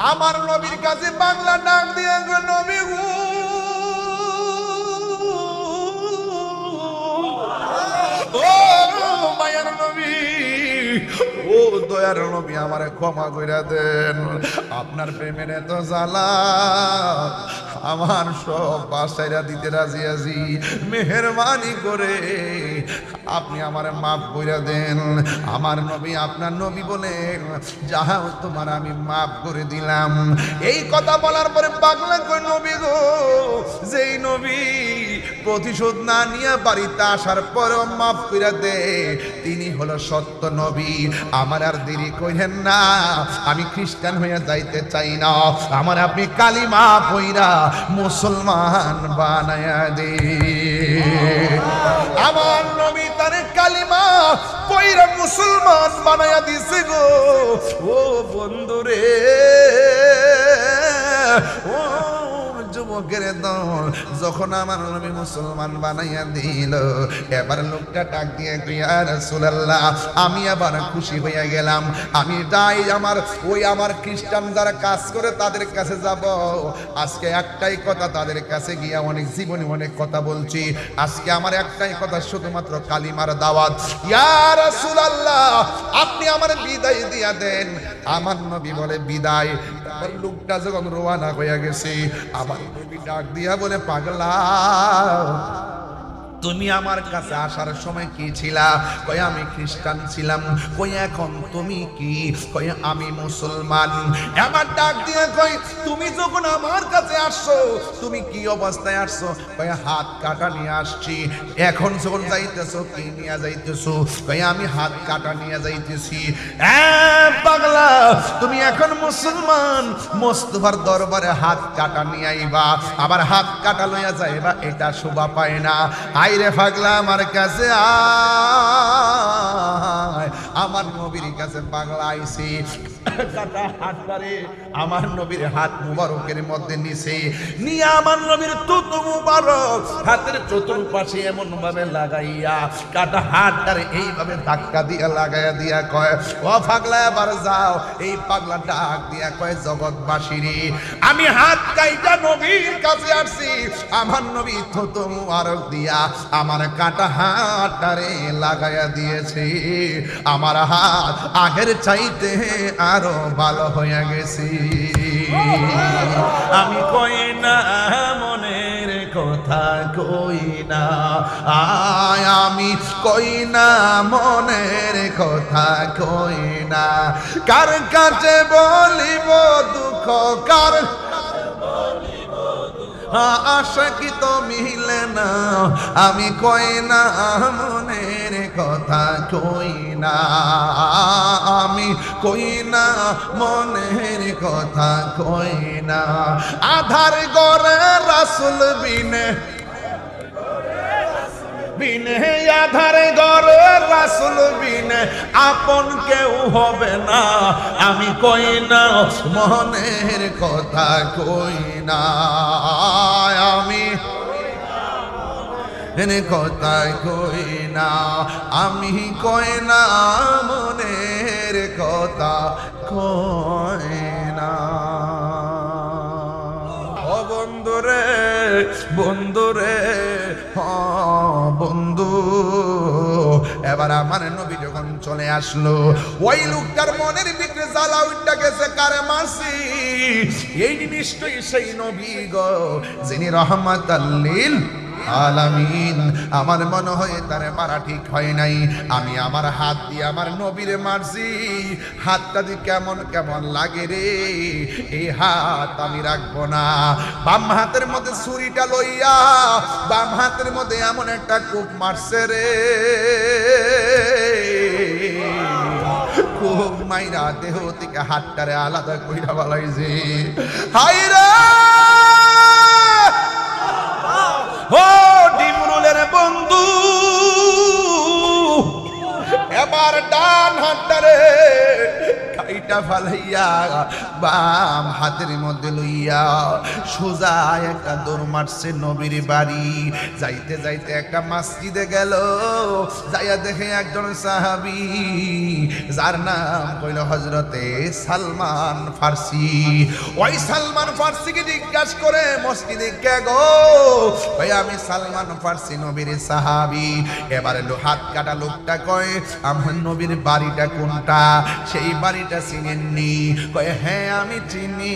আমার নবীর কাছে বাংলা ডাক দিয়ে নবী গো ও মায়ার নবী ও দয়ার নবী আমারে ক্ষমা কইরা দেন আপনার প্রেমের এত জ্বালা আমার সব বাসাইরা দিতে রাজি আছি মেহেরবানি করে আপনি আমারে মাফ কইরা দেন আমার নবী আপনার নবী বলে যাও তোমার আমি মাফ করে দিলাম এই কথা বলার পরে পাগলা কই নবী গো যেই নবী প্রতিশোধ না নিয়ে বাড়িতে আসার পরেও মাফ কইরা দে তিনি হলো সত্য নবী আমার আর দেরি কইরেন না আমি খ্রিস্টান হয়ে যাইতে চাই না আমার আপনি কালিমা পইরা মুসলমান বানায়া দে আমার নবী তার কালিমা পইরা মুসলমান বানায়া দিছে গো ও বন্ধুরে ও যুবকের দল যখন আমার নবী মুসলমান বানাইয়া দিল এবার লোকটা ডাক দিয়ে ইয়া রাসূলুল্লাহ আমি আবার খুশি হইয়া গেলাম আমি যাই আমার খ্রিস্টান যারা কাজ করে তাদের কাছে যাব আজকে একটাই কথা তাদের কাছে গিয়া অনেক জীবনে অনেক কথা বলছি আজকে আমার একটাই কথা শুধুমাত্র কালিমার দাওয়াত ইয়া রাসূলুল্লাহ আপনি আমার বিদায় দিয়া দেন আমার নবী বলে বিদায় লোকটা যখন রওনা হইয়া গেছে আমার নবী ডাক দিয়া বলে পাগলা তুমি আমার কাছে আসার সময় কি ছিলা কই আমি খ্রিস্টান ছিলাম কই এখন তুমি কি কই আমি মুসলমান এবার ডাক দিয়ে কই তুমি যখন আমার কাছে আসছো তুমি কি অবস্থায় আসছো কই হাত কাটা নিয়ে আসছি এখন যখন যাইতেছো কি নিয়ে যাইতেছো কই আমি হাত কাটা নিয়ে যাইতেছি পাগলা তুমি এখন মুসলমান মুস্তাফার দরবারে হাত কাটা নিয়ে আইবা আবার হাত কাটা লইয়া যাইবা এটা শোভা পায় না রে পাগলা আমার কাছে আয় আমার নবীর কাছে পাগলা আইছি কাটা হাতটারে আমার নবীর হাত মুবারকের মধ্যে নিছে নিয়ে আমার নবীর তুতু মুবারক হাতের চতুর্পাশে এমন ভাবে লাগাইয়া কাটা হাতটারে এইভাবে ধাক্কা দিয়া লাগাইয়া দিয়া কয় ও পাগলা এবার যাও এই পাগলা ডাক দিয়া কয় জগৎবাসীরে আমি হাত কাইটা নবীর কাছে আসছি আমার নবী তুতু মুবারক দিয়া আমার কাটা হাতটারে লাগাইয়া দিয়েছে আমার হাত আগের চাইতে আরো ভালো হয়ে গেছি আমি কই না মনের কথা কই না আমি কই না মনের কথা কই না কার কাছে বলিব দুঃখ কার আশা কি তো মিলে না আমি কই না মনের কথা কই না আমি কই না মনের কথা কই না আধার গরে রাসূল বিনে বিনে আধার গরে রাসূল বিনে আপন কেউ হবে না আমি কই না মনের কথা কই না আমি এনে কথা কই না আমি কই না মনের কথা কই না ও বন্ধুরে বন্ধুরে বন্ধু এবার আমার নবী যখন চলে আসলো ওই লোকটার মনের ভিতরে জ্বালা উঠে গেছে কারে মাসি এই নিশ্চয়ই সেই নবী গো যিনি রাহমাতাল লিল আলামিন আমার মনে হয় তারে মারা ঠিক হয় নাই আমি আমার হাত দিয়ে আমার নবীরে মারছি হাতটা দিয়ে কেমন কেমন লাগে রে এই হাত আমি রাখবো না বাম হাতের মধ্যে ছুরিটা লইয়া বাম হাতের মধ্যে এমন একটা কূপ মারছে রে কূপ মাইরা দেহ থেকে হাতটারে আলাদা কইরা বলাইছে হায়রে ও ডিমরুলের বন্ধু এবার ডান হাতটারে কাইটা ফালাইয়া বাম হাতের মধ্যে লইয়া সোজা একটা দৌড় মারছে নবীর বাড়ি। যাইতে যাইতে একটা মসজিদে গেল, যাইয়া দেখে একজন সাহাবী যার নাম কইল হযরতে সালমান ফার্সি। ওই সালমান ফার্সিকে জিজ্ঞাসা করে মসজিদে কে গো? ভাই আমি সালমান ফার্সি নবীর সাহাবী। এবারে হাত কাটা লোকটা কয় আমার নবীর বাড়িটা কোনটা? সেই বাড়িটা চিনেননি? কয় হ্যাঁ আমি চিনি।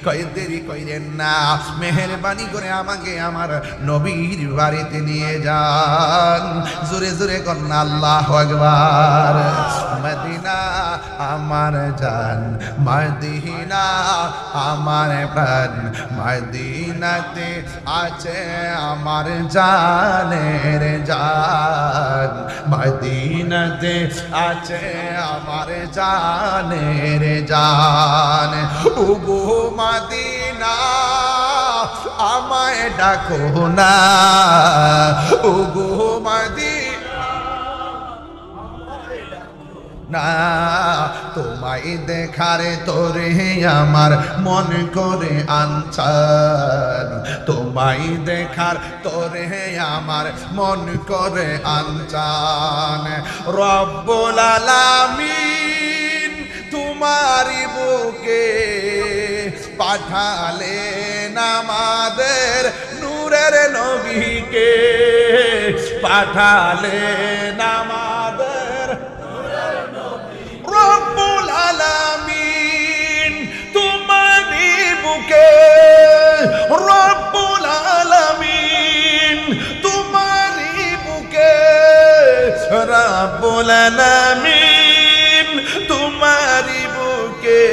কয় দেরি কইরেন না, মেহেরবানি করে আমাকে আমার নবীর বাড়িতে নিয়ে যান। জোরে জোরে কন্যা আল্লাহু আকবার। মদিনা আমার জান, মদিনা আমার প্রাণ, মদিনাতে আছে আমার জানের জান, মদিনাতে আছে আমার জানের জান। ওগো মদিনা আমায় ডাকো না, ওগো মদিনা তোমায় দেখারে তোরে আমার মন করে আনচান, তোমায় দেখার তোরে আমার মন করে আনচান। রব্বুল আলামিন তোমারি বুকে পাঠালেন আমাদের নূরের নবীকে, পাঠালেন আমাদের রব্বুল আলামিন তোমারি বুকে, রব্বুল আলামিন তোমারি বুকে, রব্বুল আলামিন তোমারি বুকে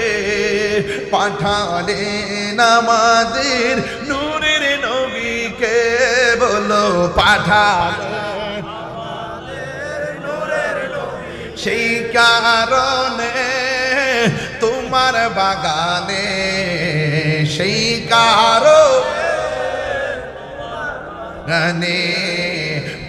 পাঠালেন আমাদের নূরের নবীকে। বলো পাঠালেন সেই কারণে তোমার বাগানে, সেই কারণে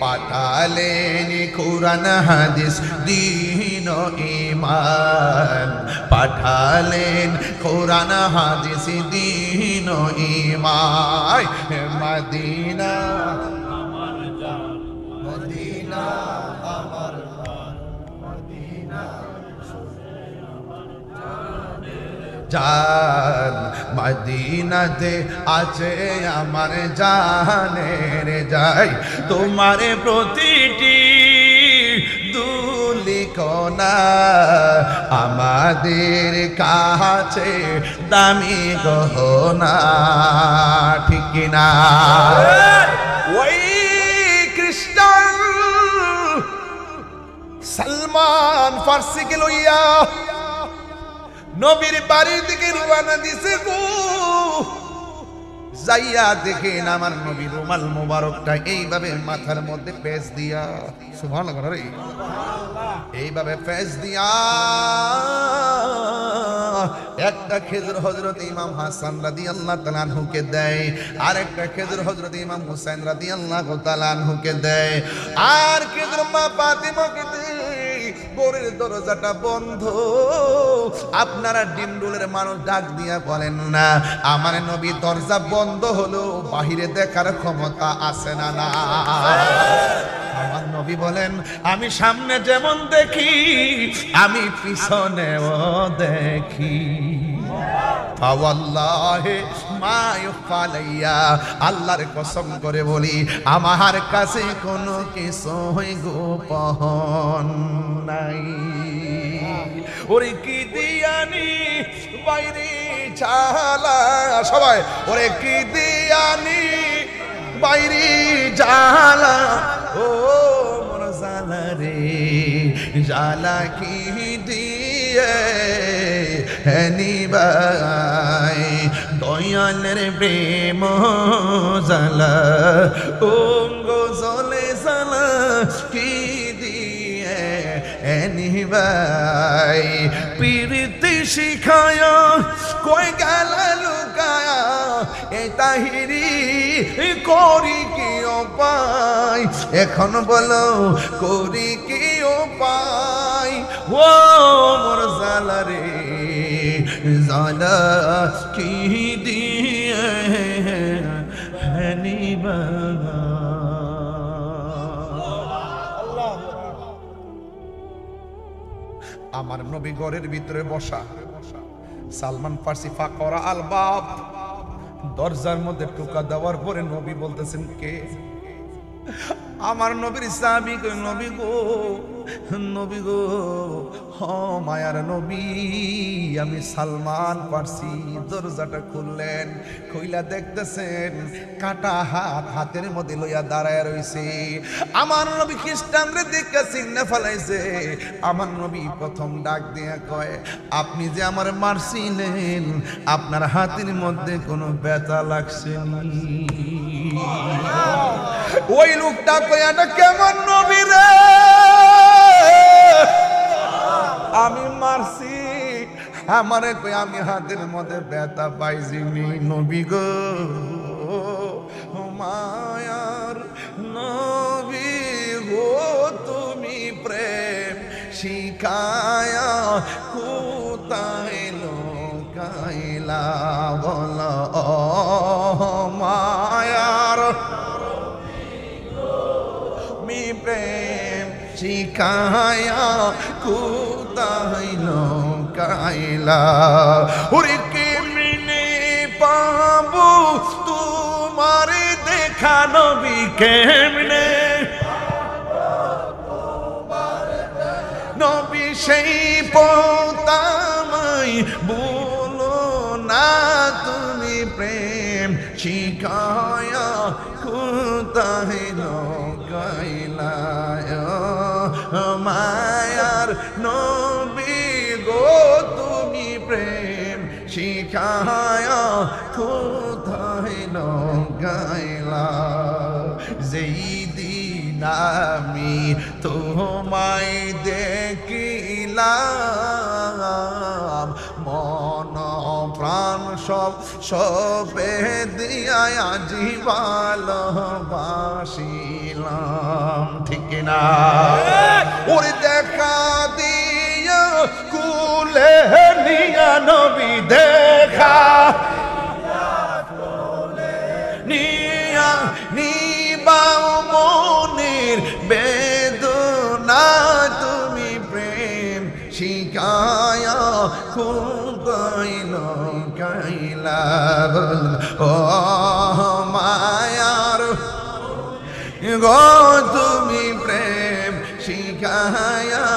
পাঠালেন কুরআন হাদিস দ্বীন ও ঈমান, পাঠালেন কুরআন হাদিস দ্বীন ও ঈমান। মদিনা আমার জান, মদিনা আমার প্রাণ, মদিনা জান, মদিনাতে আছে আমার জানের যাই। তোমার প্রতিটি দুলিকণা আমাদের কাছে দামি গহনা, ঠিক কিনা? ওই খ্রিস্টান সালমান ফার্সিকে লইয়া নবীর বাড়ির দিকে রওনা দিছে গো। যাইয়া দেখেন আমার নবীর রুমাল মোবারকটা এইভাবে মাথার মধ্যে পেঁচ দিয়া, সুবহানাল্লাহ রে, এইভাবে পেঁচ দিয়া একটা খেজুর হযরত ইমাম হাসান রাদিয়াল্লাহু তাআলা আনহুকে দেয়, আর একটা খেজুর হযরত ইমাম হুসাইন রাদিয়াল্লাহু তাআলা আনহুকে দেয়, আর খেজুর মা ফাতিমাকে দেয়। ঘরের দরজাটা বন্ধ। আপনারা ডিন্ডুলের মানুষ ডাক দিয়া বলেন না আমার নবী দরজা বন্ধ হলো বাহিরে দেখার ক্ষমতা আছে না? না, আমার নবী বলেন আমি সামনে যেমন দেখি আমি পিছনেও দেখি। আল্লাহর কসম করে বলি আমার কাছে কোনো কিছুই গোপন নাই। ওরে কি দিয়ানি বাইরে জ্বালা, সবাই ওরে কি দিয়ানি বাইরে জ্বালা, ও মোর জ্বালা রে জ্বালা কি দিয়ে নিবাই দয়ালের প্রেম জ্বালা, ও গো জ্বলে জ্বালা কি দিয়ে নিবাই। প্রীতি শিখায় কই গেল লুকায়া এ তাহিরি করি কি উপায়, এখন বলো করি কি উপায়। ও মোর জ্বালা রে জ্বালা কি দিয়ে নিবা। আমার নবী ঘরের ভিতরে বসা, সালমান ফার্সি ফাকরা আল বাব, দরজার মধ্যে টোকা দেওয়ার পরে নবী বলতেছেন কে? আমার নবীর সাহাবী কই, নবী গো, নবী গো, হ মায়ার নবী, আমি সালমান ফার্সি। দরজাটা খুললেন, খুইলা দেখতেছেন কাটা হাত হাতের মধ্যে লইয়া দাঁড়ায় রইছে। আমার নবী খ্রিস্টানরে দেখে চিন্না ফেলাইছে। আমার নবী প্রথম ডাক দিয়া কয়, আপনি যে আমার মারছিলেন, আপনার হাতের মধ্যে কোনো ব্যথা লাগছে নি? ওই লোকটা কয়, এটা কেমন নবী রে, আমি মারছি, আমারে কই আমি হাতের মধ্যে ব্যথা পাইছিনি। নবী গো, মায়ার নবী গো, তুমি প্রেম শিখায়া কোথায় লোকাইলা, বলো মায়ার মি প্রেম শিখায়া কোথায় লোকাইলা। ওরে কেমনে পাবো তোমার দেখা নবী, কেমনে নবী সেই পোতামাই বলো না, তুমি প্রেম শিখায়া কোথায় লোকাইলা। মায়ার নবী গো, তুমি প্রেম শিখায়া কোথায় লোকাইলা। যেই দিন আমি তোমায় দেখিলাম, মন প্রাণ সব সবে দিয়া আজি ভালোবাসিলাম। ঠিক না? ওরে দেখা দিয়া কুলে নিয়া নবী, দেখা নিয়া নিবাও মনের বেদনা, তুমি প্রেম শিখায়া কোথায় লোকাইলা। ও মায়ার গো, তুমি প্রেম শিখায়া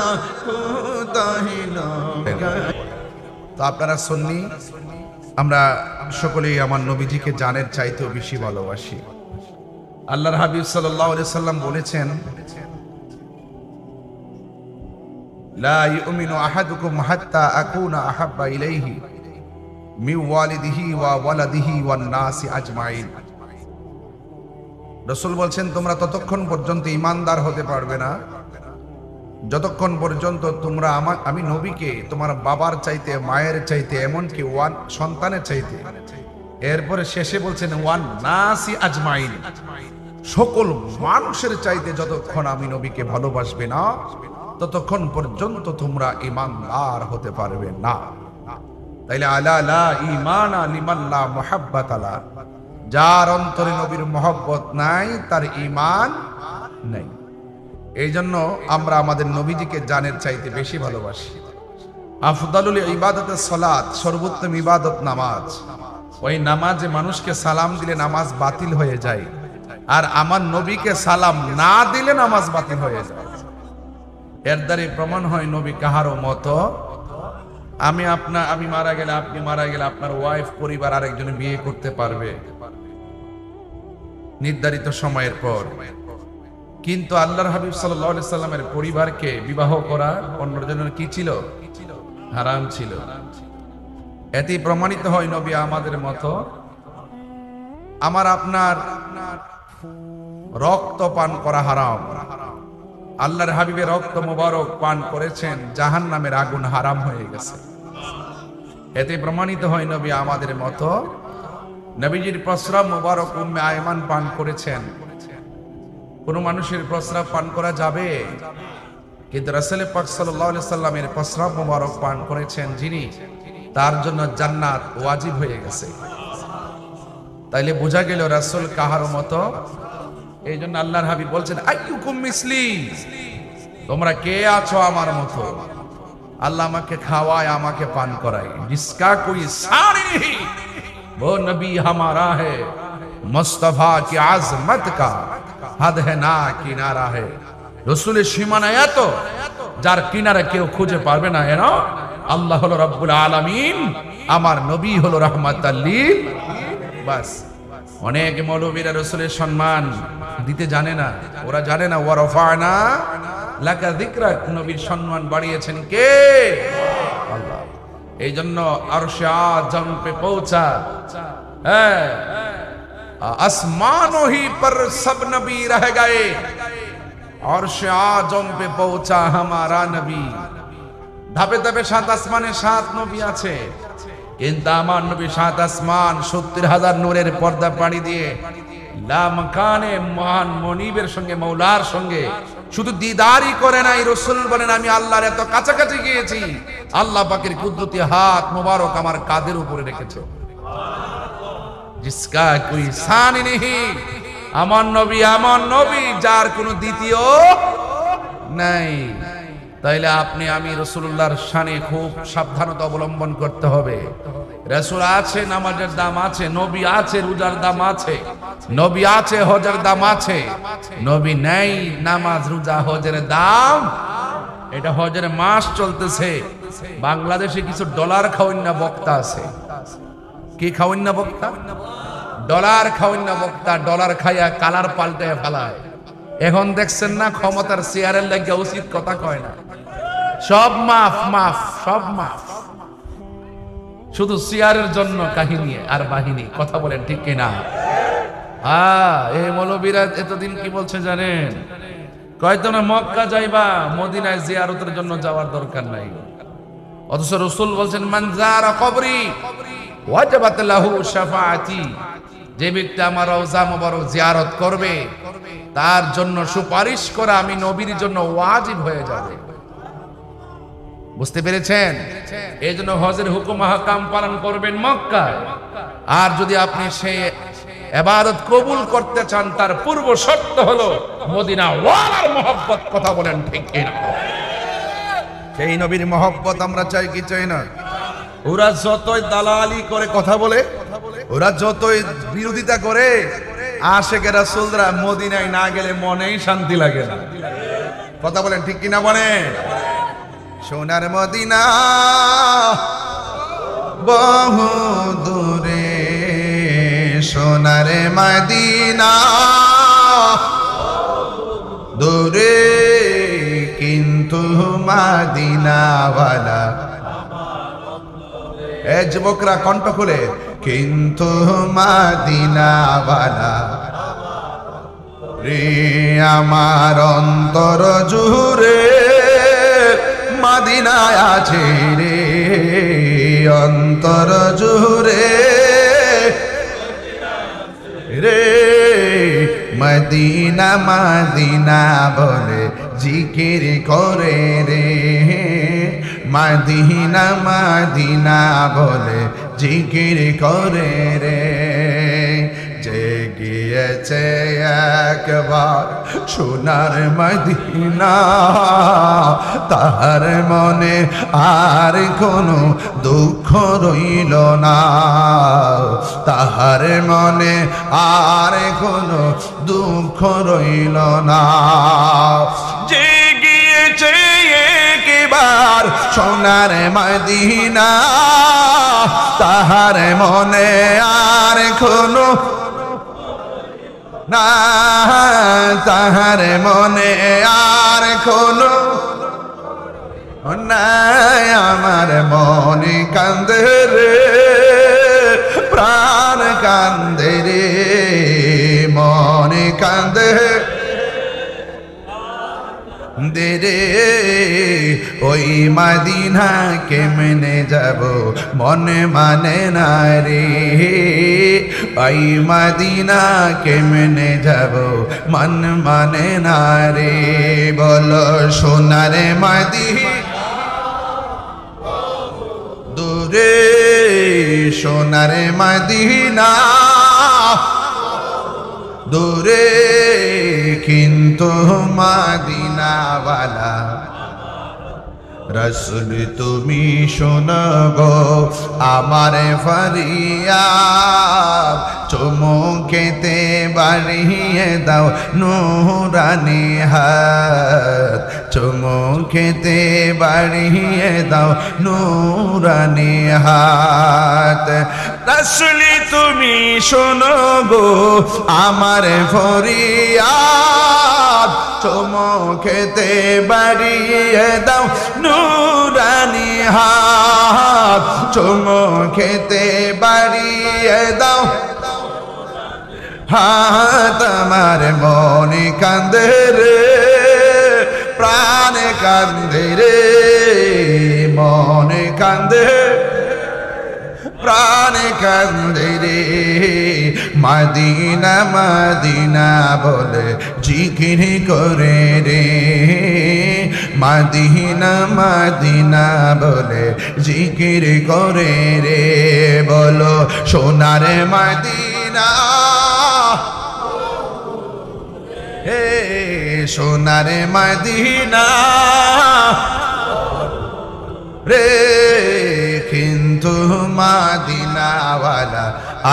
কোথায় লোকাইলা। তো আপনারা সুন্নি, আমরা সকলেই আমার নবীজিকে জানের চাইতেও বেশি ভালোবাসি। আল্লাহর হাবিব সাল্লাল্লাহু আলাইহি সাল্লাম বলেছেন, লা ইউমিনু আহাদুকুম হাত্তা আকুনা আহাব্বা ইলাইহি মিন ওয়ালিদিহি ওয়া ওয়ালাদিহি ওয়ান নাসি আজমাইন। রাসূল বলছেন, তোমরা ততক্ষণ পর্যন্ত ঈমানদার হতে পারবে না যতক্ষণ পর্যন্ত তোমরা আমি নবীকে তোমার বাবার চাইতে, মায়ের চাইতে, এমনকি ওয়ান সন্তানের চাইতে, এরপরে শেষে বলছেন ওয়ান নাসি আজমাইন, সকল মানুষের চাইতে যতক্ষণ আমি নবীকে ভালোবাসবে না ততক্ষণ পর্যন্ত তোমরা ঈমানদার হতে পারবে না। তাইলে আলা লা ঈমানা লিমান লা মুহাব্বাতা লা, যার অন্তরে নবীর মহব্বত নাই তার ঈমান নাই। এই জন্য আমরা আমাদের নবীজিকে জানের চাইতে বেশি ভালোবাসি। আফদালুল ইবাদতের সালাত, সর্বোত্তম ইবাদত নামাজ। ওই নামাজে মানুষকে সালাম দিলে নামাজ বাতিল হয়ে যায়, আর আমার নবীকে সালাম না দিলে নামাজ বাতিল হয়ে যায়। এর দ্বারা প্রমাণ হয় নবী কাহারও মতো। আমি মারা গেলে, আপনি মারা গেলে আপনার ওয়াইফ পরিবার আরেকজনে বিয়ে করতে পারবে নির্ধারিত সময়ের পর, কিন্তু আল্লাহর হাবিব সাল্লাল্লাহু আলাইহি সাল্লামের পরিবারকে বিবাহ করা অন্যজনের কি ছিল? হারাম ছিল। এতেই প্রমাণিত হয় নবী আমাদের মতো। আমার আপনার রক্ত পান করা হারাম। আল্লাহর হাবিবের রক্ত মোবারক পান করেছেন, জাহান্নামের আগুন হারাম হয়ে গেছে। এতে প্রমাণিত হয় নবী আমাদের মতো। নবীজির প্রস্রাব মোবারক উম্মে আয়মান পান করেছেন। কোন মানুষের প্রস্রাব পান করা যাবে, কিন্তু রাসূল পাক সাল্লাল্লাহু আলাইহি সাল্লামের প্রস্রাব মোবারক পান করেছেন যিনি, তার জন্য জান্নাত ওয়াজিব হয়ে গেছে। তাইলে বোঝা গেল রাসূল কাহার মতো। এই জন্য আল্লাহর হাবিব বলছেন আইয়ুকুম মিসলি, তোমরা কে আছো আমার মতো। আল্লাহ আমাকে খাওয়ায়, আমাকে পান করায়। জিসকা কোই সানি नहीं वो नबी हमारा है, मुस्तफा की आजमत का हद है ना किनारा है। রসুলের সীমানা এত, যার কিনারা কেউ খুঁজে পারবে না। এন আল্লাহ হলো রব্বুল আলামিন, আমার নবী হলো রাহমাতাল লিল। বাস। অনেক মৌলবীরা রসুলের সম্মান দিতে জানে না, ওরা জানে না ওয়া রাফা'না লাকা যিকরাক, নবীর সম্মান বাড়িয়েছেন কে? আল্লাহ। এই জন্য আরশে আযম পে পৌঁছা, হ্যাঁ, আসমানো হি পর সব নবী রহ গয়ে, আরশে আযম পে পৌঁছা হামারা নবী। ধাপে ধাপে 7 আসমানে 7 নবী আছে, কিন্তু আমার নবী 7 আসমান 70,000 নূরের পর্দা পাড়ি দিয়ে লামকানে মহান মনিবের সঙ্গে, মৌলার সঙ্গে শুধু দিদারই করে নাই, রাসূল বলেন আমি আল্লাহর এত কাছাকাছি গিয়েছি, আল্লাহ পাকের কুদরতি হাত মোবারক আমার কাঁধের উপরে রেখেছে। জিসকা কোই সানি নেহি, আমার নবী যার কোনো দ্বিতীয় নাই। তাইলে আপনি আমি রাসূলুল্লাহর শানে খুব সাবধানতা অবলম্বন করতে হবে। রাসূল আছে, নামাজের দাম আছে, নবী আছে, রোজার দাম আছে, নবী আছে, হজের দাম আছে। নবী নাই, নামাজ রোজা হজের দাম। এটা হজের মাস চলতেছে, বাংলাদেশে কিছু ডলার খাওয়ান না বক্তা আছে। কি খাওয়ান না বক্তা? ডলার খাওয়ান না বক্তা। ডলার খাইয়া কালার পাল্টে ফেলায়। এখন দেখছেন না, ক্ষমতার চেয়ারের লাগিয়া উচিত কথা কয় না, সব মাফ মাফ, সব মাফ, শুধু চেয়ারের জন্য কাহিনী আর বাহিনী। কথা বলেন ঠিক কিনা? হ্যাঁ, এই মৌলবীরা এতদিন কি বলছে জানেন? কয়তো না মক্কা যাইবা, মদিনায় জিয়ারতের জন্য যাওয়ার দরকার নাই। অথচ রাসূল বলছেন মান যারা কবরি ওয়াজাবাত লাহু শাফাআতি, যে ব্যক্তি আমার রওজা মুবারক জিয়ারত করবে তার জন্য সুপারিশ করা আমি নবীর জন্য ওয়াজিব হয়ে যাবে। বুঝতে পেরেছেন? এই জন্য হজের হুকুম আহকাম পালন করবেন মক্কায়। আর যদি আপনি সেই ইবাদত কবুল করতে চান, তার পূর্ব শর্ত হলো মদিনা ওয়ালার মহব্বত। কথা বলেন ঠিক কিনা? সেই নবীর মহব্বত আমরা চাই কি চাই না? ওরা যতই দালালি করে কথা বলে, ওরা যতই বিরোধিতা করে, আশেকে রাসূলরা মদিনায় না গেলে মনেই শান্তি লাগে না। কথা বলেন ঠিক কিনা? বলেন। সোনার মদিনা বহু দূরে, সোনার মদিনা দূরে, কিন্তু মদিনাওয়ালা। এ যুবকরা কণ্ঠ খুলে, কিন্তু মদিনাওয়ালা রে আমার অন্তর জুড়ে মদিনায় আছে রে, অন্তর জুড়ে রে মদিনা মদিনা বলে জিকির করে রে, মদিনা মদিনা বলে জিকির করে রে। যে গিয়েছে একবার সোনার মদিনা, তাহার মনে আর কোনো দুঃখ রইল না, তাহার মনে আর কোনো দুঃখ রইল না। যে গিয়েছে একবার সোনার মদিনা, তাহার মনে আর কোনো না, তাহার মনে আর কোনো নাই। আমার মনে কান্দে রে, প্রাণ কান্দে রে, মনে কান্দে দে রে। ওই মদিনা কেমনে যাব মনে মানে না রে, ওই মদিনা কেমনে যাব মন মানে না রে। বলো সোনার মদিনা দূরে সোনার মদিনা, দূরে কিন্তু মদিনাওয়ালা। রসুল তুমি শোনো গো আমার ফরিয়াদ, চুমুকেতে বাড়িয়ে দাও নূরানি হাত, চুমুকেতে বাড়িয়ে দাও নূরানি হাত। রসুল তুমি শোনো গো আমার ফরিয়াদ, চুমুকেতে বাড়িয়ে দাও নূরানি হাত, চুমুকেতে বাড়িয়ে দাও হাত। আমার মনে কান্দে রে, প্রাণে কান্দে রে, মনে কান্দে প্রাণে কান্দে রে। মদিনা মদিনা বলে জিকির করে রে, মদিনা মদিনা বলে জিকির করে রে। বলো সোনার মদিনা, হে সোনার মদিনা রে, কিন্তু মদিনাওয়ালা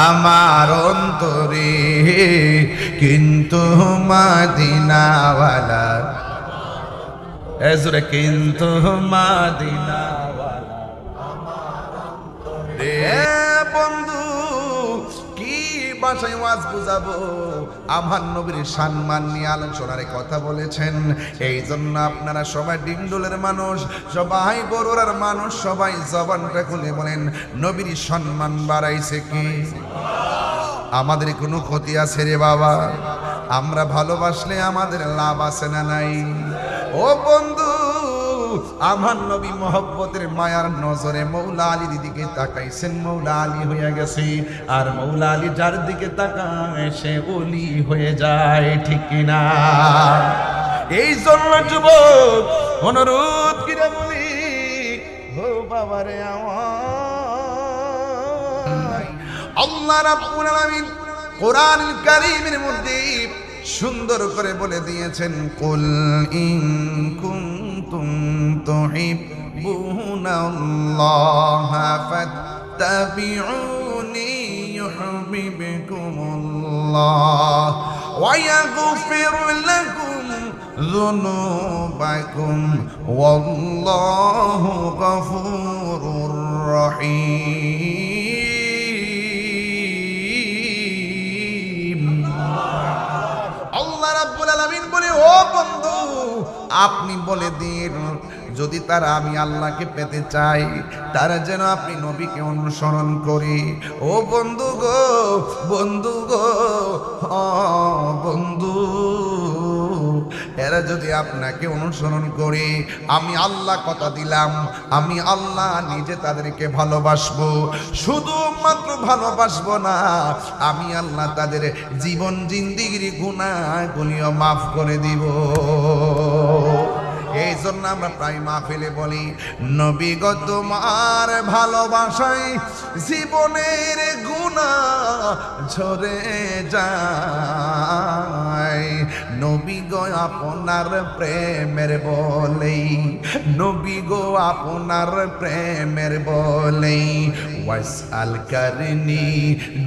আমার অন্তরে, কিন্তু মদিনাওয়ালা এজরে, কিন্তু মদিনাওয়ালা রে। বন্ধু কি ভাষায় ওয়াজ বুঝাবো? আমার নবীর সম্মান নিয়ে আলোচনার কথা বলেছেন। এই জন্য আপনারা সবাই ডিমডোলের মানুষ, সবাই বড়রার মানুষ, সবাই জবানটা খুলে বলেন নবীর সম্মান বাড়াইছে কি? আমাদের কোনো ক্ষতি আছে রে বাবা? আমরা ভালোবাসলে আমাদের লাভ আছে না নাই? ও বন্ধু, আমার নবী মহব্বতের মায়ার নজরে মৌলা আলীর দিকে তাকাইছেন, মৌলা আলী হয়ে গেছে। আর মৌলা আলী যার দিকে তাকায় সে ওলি হয়ে যায়, ঠিক কিনা? এই জন্য যুবক অনুরোধ করে বলি, ও বাবারে আমার আল্লাহ রাব্বুল আলামিন কোরআনুল কারীমের মধ্যে সুন্দর করে বলে দিয়েছেন, কুল ইন কুনতুম তুহিব্বুনাল্লাহা ফাত্তাবিউনি ইউহিব্বুকুমুল্লাহ ওয়া ইয়াগফির লাকুম যুনুবাকুম ওয়াল্লাহু গফুরুর রহিম। আল্লাহ রাব্বুল আলামিন বলে, ও বন্ধু আপনি বলে দিন, যদি তারা আমি আল্লাহকে পেতে চাই তারা যেন আপনি নবীকে অনুসরণ করি। ও বন্ধু গো, বন্ধু গো, বন্ধু এরা যদি আপনাকে অনুসরণ করে, আমি আল্লাহ কথা দিলাম, আমি আল্লাহ নিজে তাদেরকে ভালোবাসবো। শুধুমাত্র ভালোবাসবো না, আমি আল্লাহ তাদের জীবন জিন্দিগির গুনাহগুলিও মাফ করে দিব। এই জন্য আমরা প্রায় মাহফিলে বলি, নবী গো তোমার ভালোবাসায় জীবনের গুনাহ ঝরে যায়। নবী গো আপনার প্রেমের বলেই, নবী গো আপনার প্রেমের বলেই ওয়াসআল করনি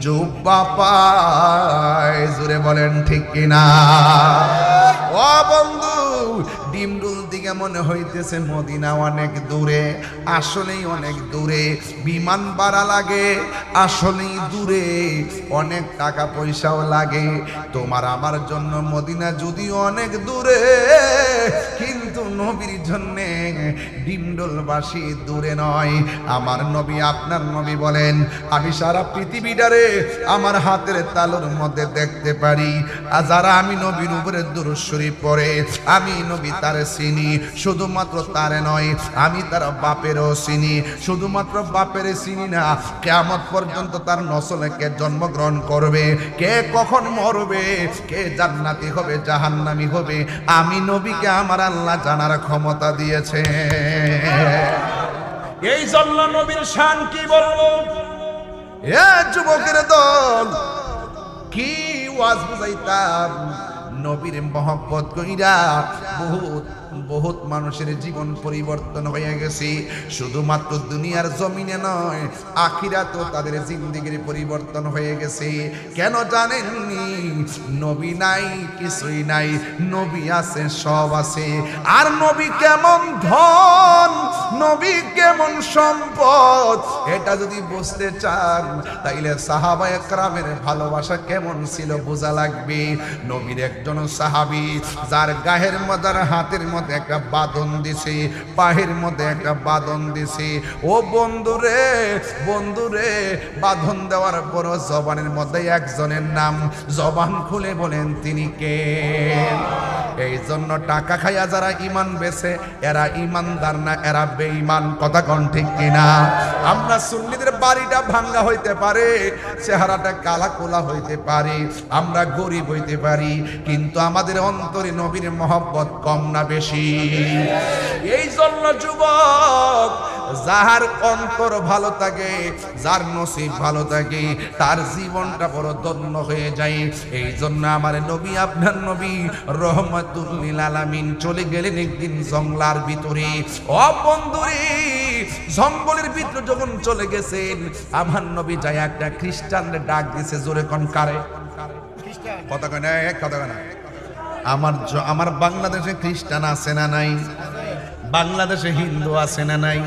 জুব্বা পায়। জোরে বলেন ঠিক কিনা? ও বন্ধু, ডিমডুল দিকে মনে হইতেছে মদিনা অনেক দূরে, আসলেই অনেক দূরে। বিমান ভাড়া লাগে, আসলেই দূরে, অনেক টাকা পয়সাও লাগে। তোমার আমার জন্য মদিনা যদিও অনেক দূরে, কিন্তু নবীর জন্য ডিমডুলবাসী দূরে নয়। আমার নবী আপনার নবী বলেন, আমি সারা পৃথিবীটারে আমার হাতের তালুর মধ্যে দেখতে পারি। আর যারা আমি নবীর উপরে দুরূদ শরীফ পড়ে, আমি নবী তারে চিনি। শুধুমাত্র তারে নয়, আমি তার বাপেরও চিনি। শুধুমাত্র বাপের চিনি না, কিয়ামত পর্যন্ত তার নসলে কে জন্মগ্রহণ করবে, কে কখন মরবে, কে জান্নাতি হবে জাহান্নামী হবে, আমি নবীকে আমার আল্লাহ জানার ক্ষমতা দিয়েছে। এই জন্য নবীর শান কি বলবো। এ যুবকের দল, কি ওয়াজ বুঝাইতাম, নবীর মহব্বত কইরা বহুত বহুত মানুষের জীবন পরিবর্তন হয়ে গেছে। শুধুমাত্র দুনিয়ার জমিনে নয়, আখিরাতেও তাদের জিন্দেগির পরিবর্তন হয়ে গেছে। কেন জানেননি? নবী নাই কিছুই নাই, নবী আছে সব আছে। আর নবী কেমন ধন, নবী কেমন সম্পদ, এটা যদি বুঝতে চান তাইলে সাহাবায়ে কেরামের ভালোবাসা কেমন ছিল বোঝা লাগবে। নবীর একজন সাহাবী যার গায়ের মধ্যে হাতের মধ্যে একটা বাঁধন দিছে, পায়ের মধ্যে একটা বাঁধন দিছে। ও বন্ধুরে বন্ধুরে, বাঁধন দেওয়ার পর জবানের মধ্যে একজনের নাম, জবান খুলে বলেন তিনি কে? এই জন্য টাকা খাইয়া যারা ইমান বেছে এরা ইমানদার না, এরা বেঈমান। কথা কোন ঠিক কিনা? আমরা সুন্নিদের বাড়িটা ভাঙ্গা হইতে পারে, চেহারাটা কালা কোলা হইতে পারে, আমরা গরিব হইতে পারি, কিন্তু আমাদের অন্তরে নবীর মহব্বত কম না বেশি? এই জন্য যুবক, যার অন্তর ভালো থাকে, যার নসিব ভালো থাকে, তার জীবনটা বড় ধন্য হয়ে যায়। এই জন্য আমার নবী, আপনার নবী রহমাতুল লিল আলামিন চলে গেলেন একদিন জঙ্গলার ভিতরে। ও বন্ধুরে, জঙ্গলের ভিতরে যখন চলে গেছেন, আমার নবী যায় একটা খ্রিস্টানরে ডাক দিয়েছে। জোরে কোন কারে? কথা কয় না, এক কথা কয় না। আমার বাংলাদেশে খ্রিস্টান আছে না নাই? বাংলাদেশে হিন্দু আছে না নাই?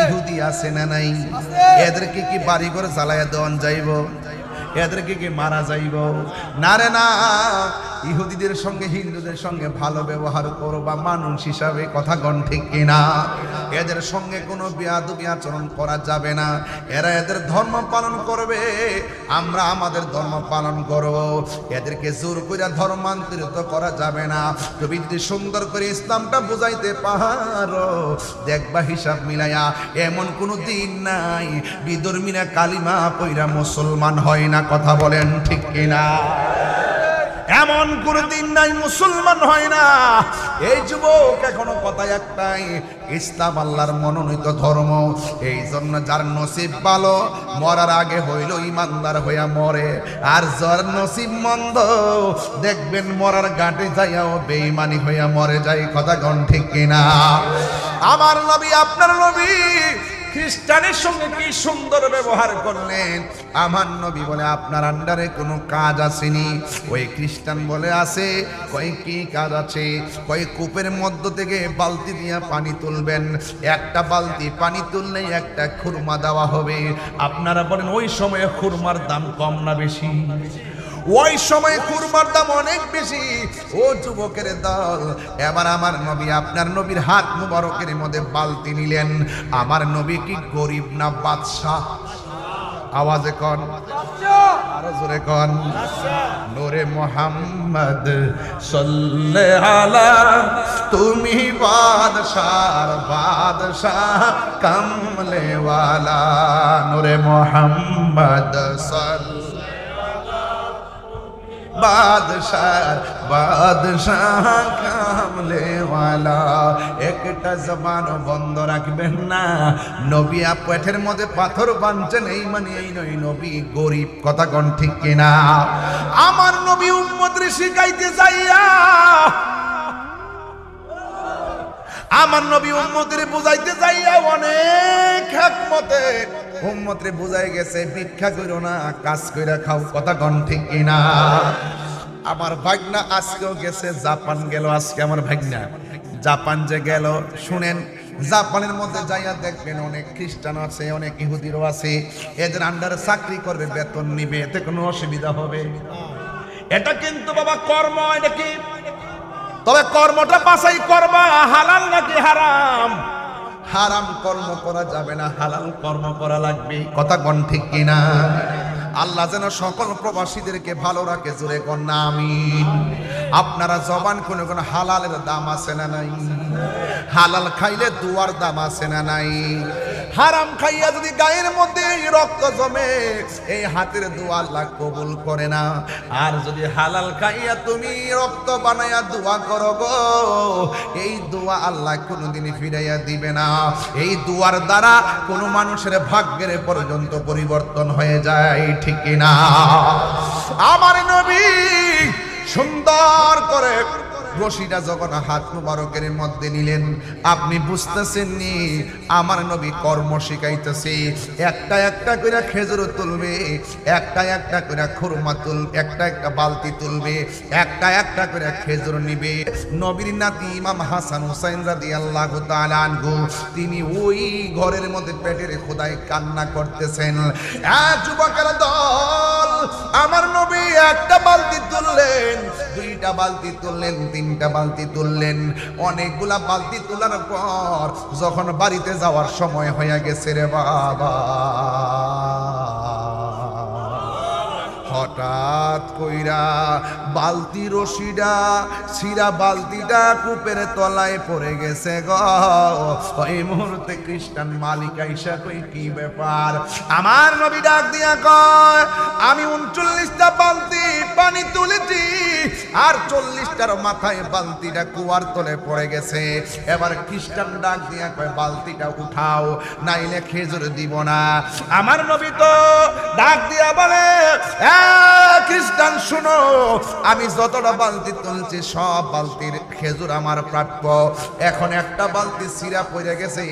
ইহুদি আছে না নাই? এদেরকে কি বাড়ি করে জ্বালাইয়া দেওয়ান যাইব? এদেরকে কি মারা যাইব? না রে না, ইহুদিদের সঙ্গে হিন্দুদের সঙ্গে ভালো ব্যবহার করবা মানুষ হিসাবে। কথা গণ ঠিক কিনা? এদের সঙ্গে কোনো বেয়াদবি আচরণ করা যাবে না। এরা এদের ধর্ম পালন করবে, আমরা আমাদের ধর্ম পালন করব। এদেরকে জোর করে ধর্মান্তরিত করা যাবে না। তুমি যদি সুন্দর করে ইসলামটা বুঝাইতে পারো, দেখবা হিসাব মিলাইয়া এমন কোনো দিন নাই বিধর্মীরা কালিমা পইরা মুসলমান হয় না। কথা বলেন ঠিক কিনা? এমন কোনো দিন নাই মুসলমান হয় না। এই যুবক, এখনো কথা একটাই, ইসলাম আল্লাহর মনোনীত ধর্ম। এই জন্য যার নসিব ভালো, মরার আগে হইল ইমানদার হইয়া মরে। আর যার নসিব মন্দ, দেখবেন মরার ঘাটে যাইয়াও বেঈমানি হইয়া মরে যায়। কথা কোন ঠিক কিনা? আমার নবী, আপনার নবী খ্রিস্টানের সঙ্গে কি সুন্দর ব্যবহার করলেন। আমার নবী বলে, আপনার আন্ডারে কোনো কাজ আসেনি? ওই খ্রিস্টান বলে আছে। কয় কি কাজ আছে? কয় কূপের মধ্য থেকে বালতি দিয়ে পানি তুলবেন, একটা বালতি পানি তুললেই একটা খুরমা দেওয়া হবে। আপনারা বলেন ওই সময়ে খুরমার দাম কম না বেশি? ওই সময় খুরমার দাম অনেক বেশি। ও যুবকের দল, এবার আমার নবী, আপনার নবীর হাত মুবারকের মধ্যে বালতি নিলেন। আমার নবী কি গরিব না বাদশাহ? আওয়াজে কন, আরো জোরে কন। নূরে মুহাম্মদ সাল্লাল্লাহু আলা, তুমি বাদশার বাদশাহ কামলে ওয়ালা। নূরে মুহাম্মদ সাল্লাল্লাহু বাদশাহ বাদশাহ কামলে ওয়ালা। একটা জবান বন্ধ রাখবেন না। নবী পেটের মধ্যে পাথর বাঁধছেন, এই মানে এই নয় নবী গরিব। কথা কোন ঠিক কিনা? আমার নবী উম্মতরে শিখাইতে যাইয়া, আমার নবী উম্মতের বুঝাইতে যাইয়া অনেক হিকমতে উম্মতরে বুঝাই গেছে, ভিক্ষা কইরো না, কাজ কইরা খাও। কথা কোন ঠিক কিনা? আমার ভাগনা আজকেও গেছে, জাপান গেল আজকে। আমার ভাগনা জাপান যে গেল, শুনেন, জাপানের মধ্যে যাইয়া দেখবেন অনেক খ্রিস্টান আছে, অনেক ইহুদিরও আছে। এদের আন্ডারে চাকরি করবে, বেতন নিবে, এতে কোনো অসুবিধা হবে? এটা কিন্তু বাবা কর্ম, এটা কি? তবে কর্মটা বাছাই করবা, হালাল নাকি হারাম। হারাম কর্ম করা যাবে না, হালাল কর্ম করা লাগবে। কথা কোন ঠিক কিনা? আল্লাহ যেন সকল প্রবাসীদেরকে ভালো রাখে। জোরে কোন না আমিন। আপনারা জবান কোন কোন হালালের দাম আছে না নাই? হালাল খাইলে দুয়ার দাম আছে না নাই? হারাম খাইয়া যদি গায়ের মধ্যে রক্ত জমে এই হাতের দোয়া আল্লাহ কবুল করে না। আর যদি হালাল খাইয়া তুমি রক্ত বানাইয়া দোয়া করো গো, এই দোয়া আল্লাহ কোনোদিন ফিরাইয়া দিবে না। এই দোয়ার দ্বারা কোনো মানুষের ভাগ্যের পর্যন্ত পরিবর্তন হয়ে যায়, ঠিক কিনা? আমার নবী সুন্দর করে রশিটা যখন হাত মুবারকের মধ্যে নিলেন, আপনি বুঝতেছেন নি আমার নবী কর্ম শিখাইতেছে। একটা একটা করে খেজুর তুলবে, একটা একটা করে খুরমা একটা একটা বালতি তুলবে, একটা একটা করে খেজুর নিবে। নবীর নাতি ইমাম হাসান হুসাইন রাদিয়াল্লাহু তাআলা আনহু তিনি ওই ঘরের মধ্যে পেটের খোদায় কান্না করতেছেন। যুবকের দল, আমার নবী একটা বালতি তুললেন, দুইটা বালতি তুললেন, তিনটা বালতি তুললেন। অনেকগুলা বালতি তোলার পর যখন বাড়িতে যাওয়ার সময় হয়ে গেছে রে বাবা, হঠাৎ কইরা বালতি রশিটা সিরা বালতিটা কূপের তলায় পড়ে গেছে গো। ওই মুহূর্তে খ্রিস্টান মালিক আইসা কই কি ব্যাপার? আমার নবী ডাক দিয়া কয় আমি 39টা বালতি পানি তুলেছি আর 40টার মাথায় বালতিটা কুয়ার তলে পড়ে গেছে। এবার খ্রিস্টান ডাক দিয়া কয় বালতিটা উঠাও, নাইলে খেজুর দিব না। আমার নবী তো ডাক দিয়া বলে খ্রিস্টান শুনো, আমি যতটা বালতি তুলছি সব বালতির খেজুর আমার প্রাপ্য। এখন একটা বালতি সিরা পড়ে গেছে,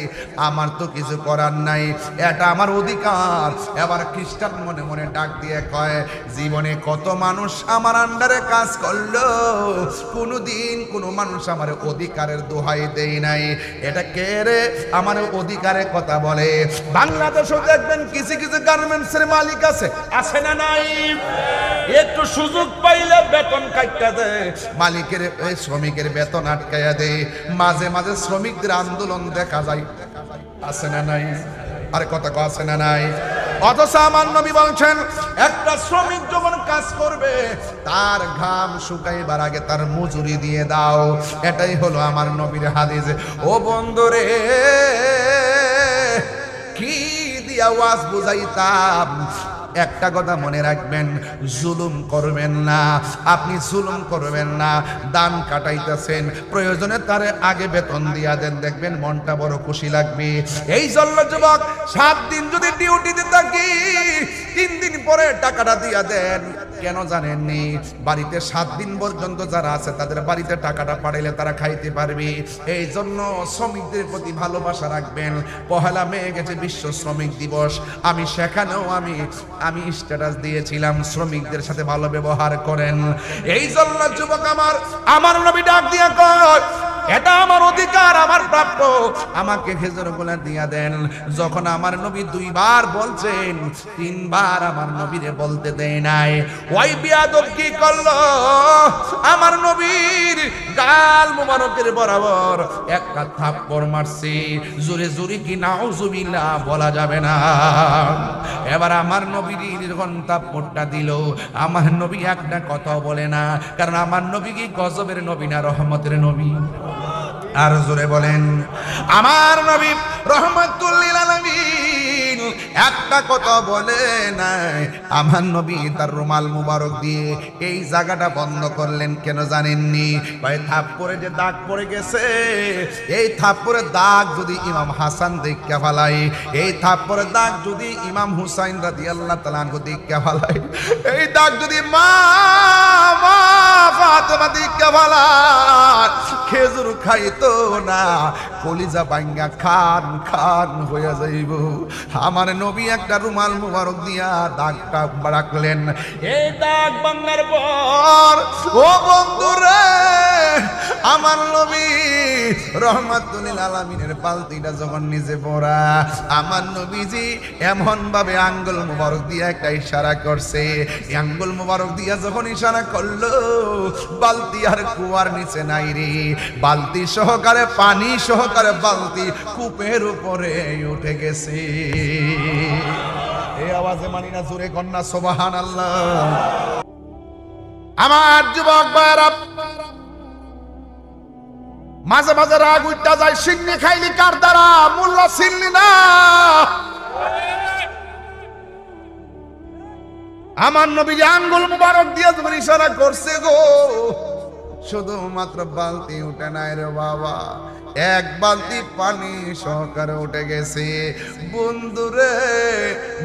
আমার তো কিছু করার নাই, এটা আমার অধিকার। এবার খ্রিস্টান মনে মনে ডাক দিয়ে কয় জীবনে কত মানুষ আমার আন্ডারে কাজ করলো, কোনোদিন কোনো মানুষ আমার অধিকারের দোহাই দেই নাই। এটা কে রে আমার অধিকারের কথা বলে? বাংলাদেশও দেখবেন কিছু কিছু গার্মেন্টসের মালিক আছে, আছে না নাই? একটু সুযোগ পাইলে বেতন কাটতে দেয়, মালিকের শ্রমিকের বেতন আটকাইয়া দেয়। মাঝে মাঝে শ্রমিকদের আন্দোলন দেখা যায়, আছে না নাই? আরে কথা আছে না নাই? অথচ আমার নবী বলছেন একটা শ্রমিক যখন কাজ করবে তার ঘাম শুকাইবার আগে তার মজুরি দিয়ে দাও। এটাই হলো আমার নবীর হাদিস। ও বন্ধুরে, কি দিয়া ওয়াজ বুঝাইতাম, একটা কথা মনে রাখবেন, জুলুম করবেন না। আপনি জুলুম করবেন না। দান কাটাইতেছেন, প্রয়োজনে তার আগে বেতন দিয়া দেন, দেখবেন মনটা বড় খুশি লাগবে। এই জন্য যুবক 7 দিন যদি ডিউটিতে থাকি 3 দিন পরে টাকাটা দিয়া দেন। কেন জানেননি? বাড়িতে 7 দিন পর্যন্ত যারা আছে তাদের বাড়িতে টাকাটা পাঠাইলে তারা খাইতে পারবে। এই জন্য শ্রমিকদের প্রতি ভালোবাসা রাখবেন। পহেলা মে গেছে বিশ্ব শ্রমিক দিবস, আমি সেখানেও আমি স্ট্যাটাস দিয়েছিলাম শ্রমিকদের সাথে ভালো ব্যবহার করেন। এই জন্য যুবক আমার নবী ডাক দিয়া কয় এটা আমার অধিকার, আমার প্রাপ্য, আমাকে খেজুরগুলা দিয়া দেন। যখন আমার নবী 2 বার বলছেন, 3 বার আমার নবীরে বলতে দেয় নাই। ওই বিয়াদব কি করলো? আমার নবীর গাল মুবারকের বরাবর একটা থাপ্পড় মারছে। জোরে জোরে কি নাউজুবিল্লাহ বলা যাবে না। এবার আমার নবীর যখন থাপ্পড়টা দিল, আমার নবী একটা কথা বলে না, কারণ আমার নবী কি গজবের নবী না রহমতের নবী? আর জোরে বলেন, আমার নবী রহমাতুল লিল আলামিন একটা কথা বলে নাই। আমার নবী তার রুমাল মুবারক দিয়ে এই জায়গাটা বন্ধ করলেন, কেন জানেননি? ভাই থাপ্পড়ে যে দাগ পড়ে গেছে, এই থাপ্পড়ের দাগ যদি ইমাম হাসান দেখতে ফেলায়, এই থাপ্পড়ের দাগ যদি ইমাম হুসাইন রাদিয়াল্লাহু তাআলা আনহু দেখতে ফেলায়, এই দাগ যদি মা ফাতেমা দেখতে ফেলায়, খেজুর খাইতো না, কলিজা ভাঙ্গা খান খান হইয়া যাইব। আমার নবী একটা রুমাল মুবারক দিয়া দাগটা রাখলেন। এই দাগ ভাঙার পর ও বন্ধুরে, আমার নবী রহমাতুল লিল আলামিনের বালতিটা যখন নিজে পড়া, আমার নবীজি এমন ভাবে আঙ্গুল মুবারক দিয়া একটা ইশারা করছে। আঙ্গুল মুবারক দিয়া যখন ইশারা করলো, বালতি আর কুয়ার নিচে নাই রে, বালতি সহকারে পানি সহকারে বালতি কূপের উপরে উঠে গেছে। এই আওয়াজে মানি না, জোরে কন্যা সুবহানাল্লাহ। আমার যুবক ভাইরা, মাঝে মাঝে রাগ উঠটা যায়, সিন্নি খাইলি কার দ্বারা, মোল্লা ছিনলি না। আমার নবী আঙ্গুল মুবারক দিয়ে যখন ইশারা করছে গো, শুধুমাত্র বালতি উঠে নাই রে বাবা, এক বালতি পানি সহকারে উঠে গেছে। বন্ধুরে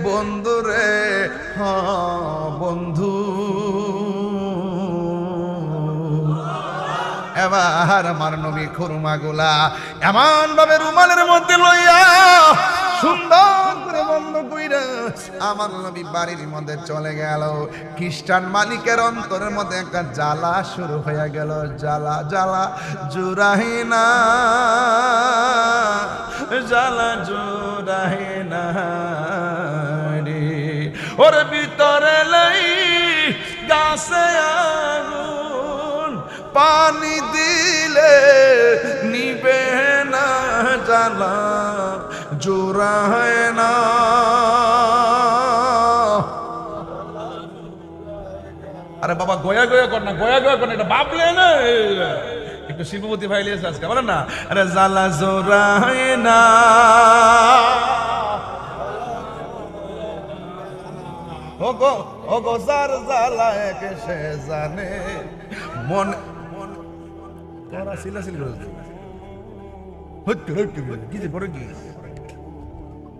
বন্ধুরে, হ্যাঁ বন্ধু, এবার আমার নবী খুরমাগুলা এমন ভাবে রুমালের মধ্যে লইয়া সুন্দর করে বন্ধ কইরা আমার নবী বাড়ির মধ্যে চলে গেল। খ্রিস্টান মালিকের অন্তরের মধ্যে একটা জ্বালা শুরু হয়ে গেল, জ্বালা জ্বালা জুড়াহি না, জ্বালা জুড়াহি না রে, ওর ভিতরে লাই গাছে আগুন, পানি দিলে নিবে না, জ্বালা জোড়ায় না। আরে বাবা গয়া গয়া কর না, গয়া গয়া কর না, এটা ভাবলে না একটু শিল্পপতি ভাই লিয়েছে আজকে, বলেন না, আরে জ্বালা জোড়ায় না। ও গো যার জ্বালা একে সে জানে, মন তোরা সিলাসিল করে কি যে পরে কি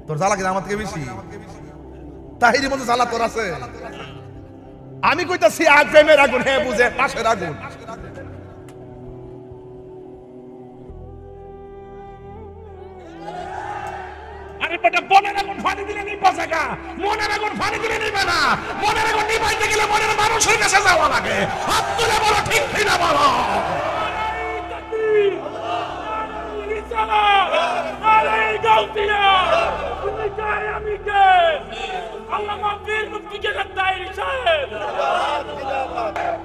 তোর জ্বালা কিনা আমার থেকে বেশি, তাহিরের মধ্যে জ্বালা তোর আছে। আমি কইতাছি আগ প্রেমের আগুন, হ্যাঁ বুঝে পাশের আগুন। আরে বেটা বনের আগুন ফানি দিলে নিবা জায়গা, মনের আগুন ফানি দিলে নিবে না। মনের আগুন নিবাইতে গেলে মনের মানুষের কাছে যাওয়া লাগে। হাত তুলে বলো ঠিক কিনা বলো।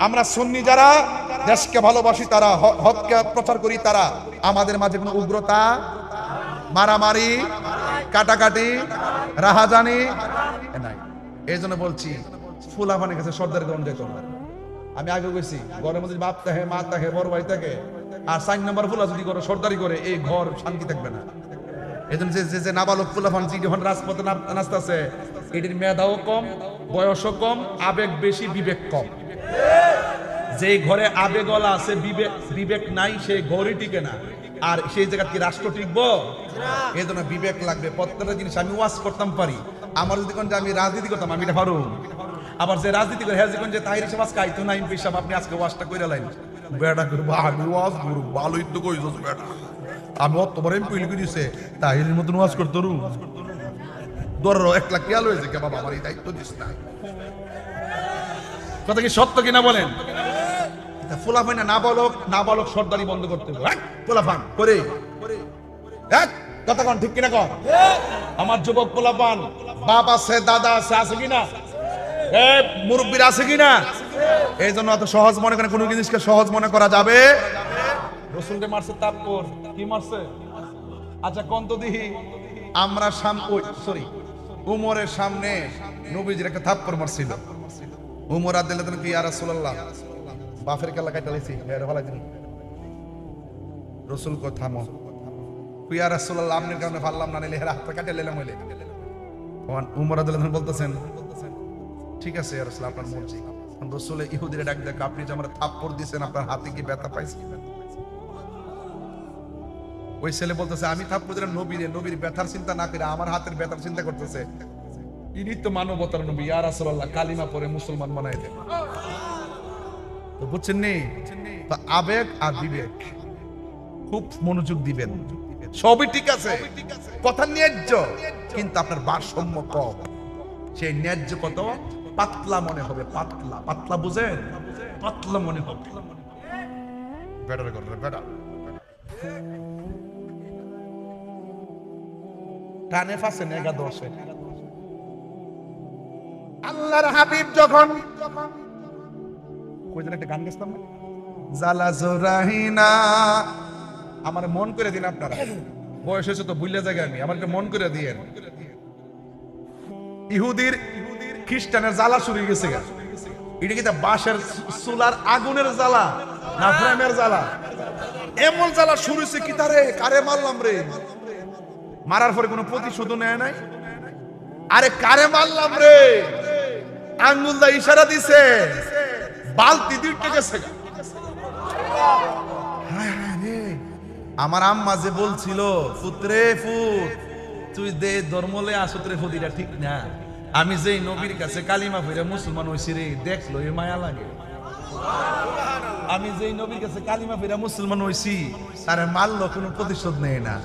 আমরা সুন্নি যারা দেশকে ভালোবাসি, তারা হককে প্রচার করি, তারা আমাদের মাঝে কোনো উগ্রতা, মারামারি, কাটাকাটি, রাহাজানি নাই। এই জন্য বলছি ফুলাফানের কাছে সর্দার গ্রহণ যেত না। আমি আগে গেছি ঘরের মধ্যে বাপ থাকে, মা থাকে, বড় ভাই থাকে, আর 4 নম্বর ফুলা যদি করে সর্দারি করে, এই ঘর শান্তি থাকবে না। এই জন্য যে নাবালক ফুলাফান যখন রাজপথে নাচতেছে, এটির মেধাও কম, বয়সও কম, আবেগ বেশি, বিবেক কম। যে ঘরে আবেগলা আছে, বিবেক নাই, সেই ঘরই টিকে না। আর সেই জায়গা কি রাষ্ট্র টিকবো? এই জন্য বিবেক লাগবে। প্রত্যেকটা জিনিস আমি ওয়াজ করতাম পারি, আমার যদি কোন যে আমি রাজনীতি করতাম আমি এটা পারু। আবার যে রাজনীতি করে হ্যাঁ যে তাহির হিসাব আজকে আইতো না, এমপি সাহেব আপনি আজকে ওয়াজটা কইরা লাইন বেটা করবো, আমি ওয়াজ করবো, ভালোই তো কইছস বেটা, আমি অতবার এমপি লিখে দিছে তাহিরের মতন ওয়াজ করতো রু ধরো 1 লাখ টিয়া লয়েছে কে বাবা, আমার এই দায়িত্ব দিস না। কথা কি সত্য কিনা বলেন? ফুলাফান না নাবালক সর্দারি বন্ধ করতে হবে। ফুলাফান করে কথা কন ঠিক কিনা কন? আমার যুবক ফুলাফান বাপ আছে, দাদা আছে, আছে কিনা? মুরব্বীরা আছে কিনা? এই জন্য অত সহজ মনে করেন, কোনো জিনিসকে সহজ মনে করা যাবে। রসুলকে মারছে তারপর কি মারছে? আচ্ছা কোন তো দিহি আমরা উমরের সামনে নবীজির একটা থাপ্পড় মারছিল। উমর আদিল্লাহ কি ইয়া রাসূলুল্লাহ বাফের কালা কাটা লাইছি এর ভালো দিন। রসুল কো থামো, ইয়া রাসূলুল্লাহ আপনার কারণে পারলাম না, নিলে হাত কাটে লেলাম হইলে। উমর আদিল্লাহ বলতেছেন ঠিক আছে ইয়া রাসূলুল্লাহ আপনার মর্জি। রসুল ইহুদিরা ডাক দেখ, আপনি যে আমার থাপ্পড় দিয়েছেন আপনার হাতে কি ব্যথা পাইছে? ওই ছেলে বলতেছে আমি থাপ্পড় দিলাম নবীর ব্যথার চিন্তা না করে আমার হাতের ব্যথার চিন্তা করতেছে। ইনি তো মানবতার নবী, ইয়া রাসূলুল্লাহ কালিমা পড়ে মুসলমান বানাই দেন। তো বুঝছেন নি? তো আবেগ আর বিবেক খুব মনোযোগ দিবেন। সবই ঠিক আছে, কথা ন্যায্য, কিন্তু আপনার ভারসাম্য কম। সেই ন্যায্য কত পাতলা মনে হবে, পাতলা বুঝেন, পাতলা মনে হবে। বেটার করে বেটা টানে ফাঁসে নেগা দোষে। আল্লাহর হাবিব যখন কইছেন একটা গান গেছিলাম না, জালা জোরাহিনা, আমার মন করে দিন আপনারা, বয়স হয়েছে তো ভুলে জায়গা আমি, আমার একটা মন করে দিয়েন। ইহুদির খ্রিস্টানের জ্বালা শুরু হয়ে গেছে, এটা কি বাঁশের চুলার আগুনের জ্বালা না প্রেমের জ্বালা? এমন জ্বালা শুরু হয়েছে কি তারে কারে মারলাম রে, মারার পরে কোনো প্রতিশোধ নেয় নাই। আরে কারে মারলাম রে, আঙ্গুল দা ইশারা দিছে, বালতি দুইটা গেছে। হায় হায় রে, আমার আম্মা যে বলছিল পুত্রে ফুত তুই দে ধর্মলে আসত্রে ফুদিটা ঠিক না, আমি যেই নবীর কাছে কালিমা পড়ে মুসলমান হইছি রে, দেখলো এ মায়া লাগে। আমি যেই নবীর কাছে কালিমা পড়ে মুসলমান হইছি তারে মারলো, কোনো প্রতিশোধ নেয় না।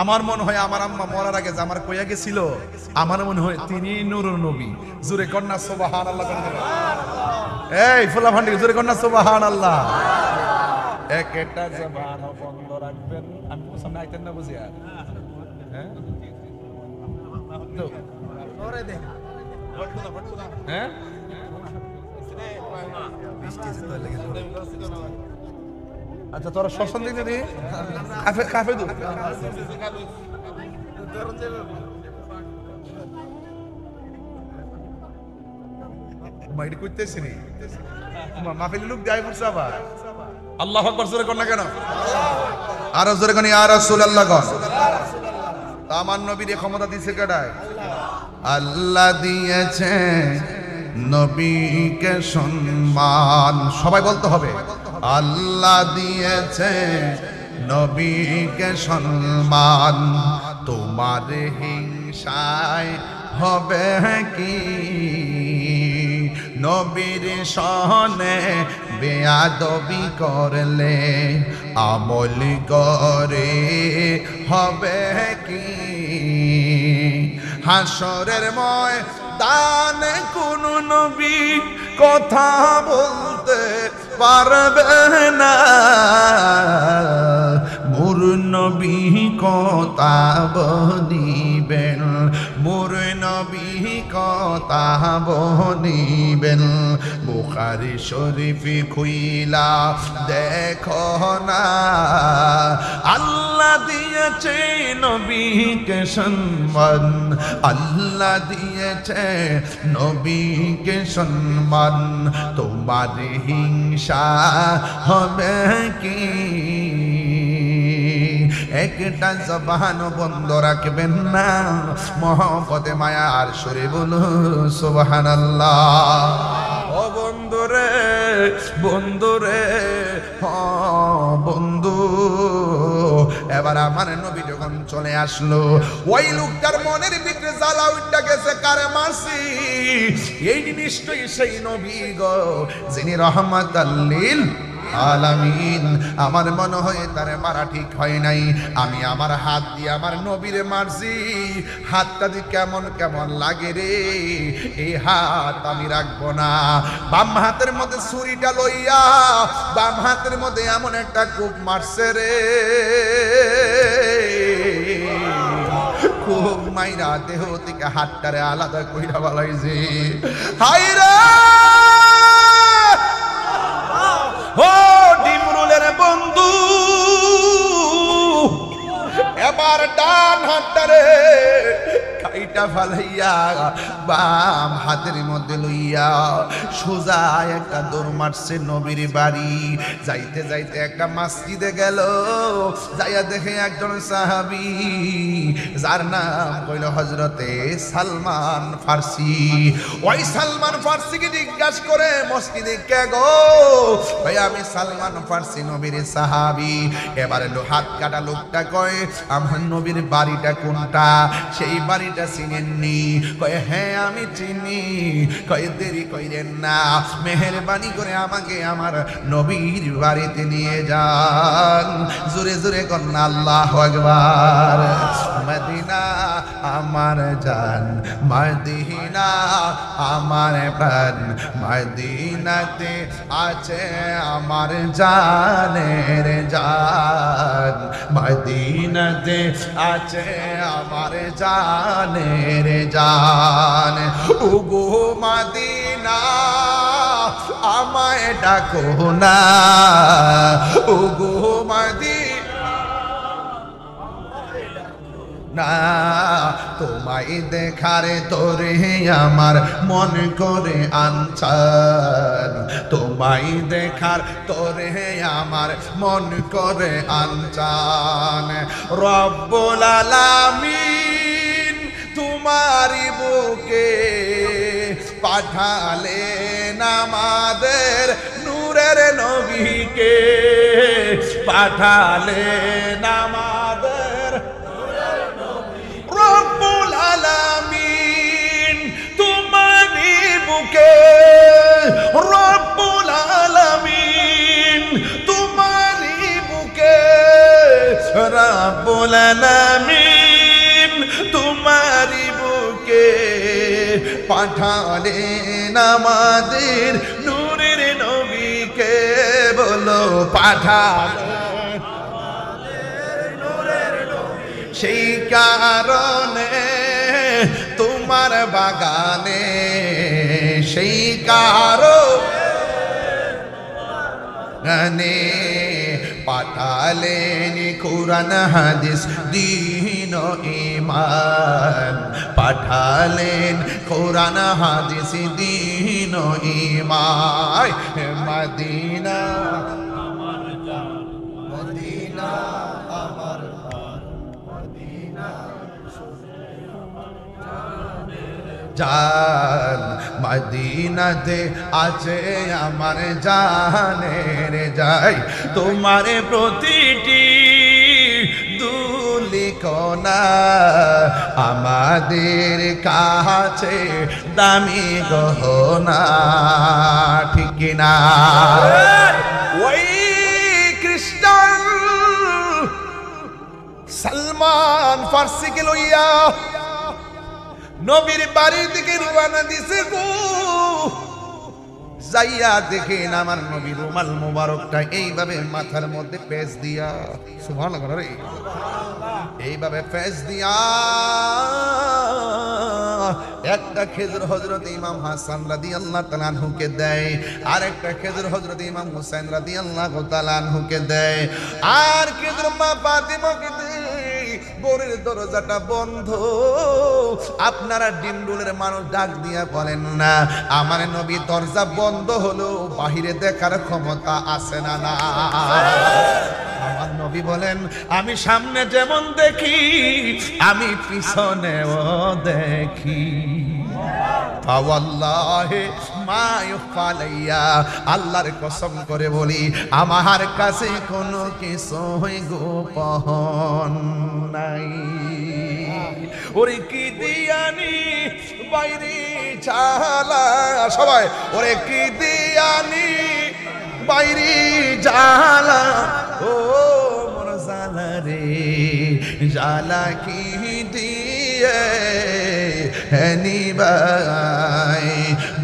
আমার মনে হয় আমার আম্মা মরার আগে যে আমার কইয়া গেছিল, আমার মনে হয় তিনি নূরুর নবী। জোরে কন্যা সুবহানাল্লাহ। এই ফুলা ভান্ডি জোরে কন্যা সুবহানাল্লাহ। একটা জবান বন্ধ রাখবেন। আমি সামনে আইতেন না বুঝিয়া, হ্যাঁ হ্যাঁ আচ্ছা তোরা শ্মশান দিকে দি কাফে কাফে দু মাইড কইতেছি নি মাহফিল লোক যাই পড়ছে আবার। আল্লাহু আকবার জোরে কোন না কেন, আর জোরে কোন ইয়া রাসূলুল্লাহ কোন। আমার নবীর ক্ষমতা দিয়েছে কেডায়? আল্লাহ দিয়েছে নবীকে সম্মান, সবাই বলতে হবে আল্লাহ দিয়েছে নবীকে সম্মান, তোমার হিংসায় হবে কি, নবীর সনে বেয়াদবি করলে আমল করে হবে কি, হাসরের ময়দানে কোন নবী কথা বলতে পারবে না, মোর নবী কথা বলিবেন, মোর নবী কথা বলিবেন। বুখারী শরীফ খুইলা দেখো না, আল্লাহ দিয়েছে নবীকে সম্মান, আল্লাহ দিয়েছে নবীকে সম্মান, তোমার হিংসা হবে কি, একটা জবান বন্ধ রাখবেন না, মহব্বতে মায়া আর সরে বলো সুবহানাল্লাহ। ও বন্ধুরে বন্ধুরে বন্ধু, এবার আমার নবী যখন চলে আসলো, ওই লোকটার মনের ভিতরে জ্বালা উঠে গেছে, কারে মারছি, এই নিশ্চয়ই সেই নবী গো যিনি রহমাতাল লিল আলামিন। আমার মনে হয় তারে মারা ঠিক হয় নাই, আমি আমার হাত দিয়ে আমার নবীরে মারছি, হাতটা দিয়ে কেমন কেমন লাগে রে, এই হাত আমি রাখবো না। বাম হাতের মধ্যে ছুরিটা লইয়া বাম হাতের মধ্যে এমন একটা কূপ মারছে রে, খুব মাইরা দেহ থেকে হাতটারে আলাদা কইরা বালাইছে। হাই রে ও ডিমরুলের বন্ধু, এবার ডান হাতটারে কাইটা ফালাইয়া বাম হাতের মধ্যে লইয়া সোজা একটা দৌড় মারছে নবীর বাড়ি। যাইতে যাইতে একটা মসজিদে গেল, যাইয়া দেখে একজন সাহাবী যার নাম কইল হযরতে সালমান ফার্সি। ওই সালমান ফার্সিকে জিজ্ঞাসা করে মসজিদে কে গো? ভাই আমি সালমান ফার্সি নবীর সাহাবী। এবারে হাত কাটা লোকটা কয় আমার নবীর বাড়িটা কোনটা? সেই বাড়িটা চিনেননি? কয় হ্যাঁ আমি চিনি। কয় দেরি কইরেন না, মেহেরবানি করে আমাকে আমার নবীর বাড়িতে নিয়ে যান। জোরে জোরে করেন আল্লাহু আকবার। মদিনা আমার জান, মদিনা আমার প্রাণ, মদিনাতে আছে আমার জানের জান, মদিনাতে আছে আমার জানের জান। ওগো মদিনা আমায় ডাকো না, ওগো মদিনা না তোমায় দেখারে তোরে আমার মন করে আনচান তোমায় দেখার তোরে আমার মন করে আনচান রব্বুল আলামিন তোমারি বুকে পাঠালেন আমাদের নূরের নবীকে পাঠালেন আমাদের রব্বুল আলামিন তোমারি বুকে রব্বুল আলামিন তোমারি বুকে রব্বুল আলামিন তোমারি বুকে পাঠালেন আমাদের নূরের নবীকে বলো পাঠালেন সেই কারণে তোমার বাগানে সেই কারণে পাঠালেন কুরআন হাদিস দ্বীন ও ঈমান পাঠালেন কুরআন হাদিস দ্বীন ও ঈমান মদিনা আমার জান মদিনা আমার জান মদিনাতে আছে আমার জানের যাই তোমার প্রতিটি দুলিকোনা আমাদের কাছে দামি গহনা ঠিক না ওই খ্রিস্টান সালমান ফার্সিকে লইয়া নবীর বাড়ির দিকে রওনা দিছে গো যাইয়া দেখেন আমার নবী রুমাল মোবারকটা এইভাবে মাথার মধ্যে পেঁচ দিয়া সুবহানাল্লাহ রে এইভাবে পেঁচ দিয়া একটা খেজুর হযরত ইমাম হাসান রাদিয়াল্লাহু তাআলা আনহুকে দেয় আর একটা খেজুর হযরত ইমাম হুসাইন রাদিয়াল্লাহু তাআলা আনহুকে দেয় আর খেজুর মা ফাতিমাকে দেয় ঘরের দরজাটা বন্ধ আপনারা ডিন্ডুলের মানুষ ডাক দিয়া বলেন না আমার নবী দরজা বন্ধ হলো বাহিরে দেখার ক্ষমতা আছে না না আমার নবী বলেন আমি সামনে যেমন দেখি আমি পিছনেও দেখি ফাওয়াল্লাহি মা ইউফালাইয়া আল্লাহর কসম করে বলি আমার কাছে কোনো কিছুই গোপন নাই ওরে কি দিয়ানি বাইরে চালা সবাই ওরে কি দিয়ানি বাইরে জালা ও মোর জালা রে জালা কি দিয়ে নিবাই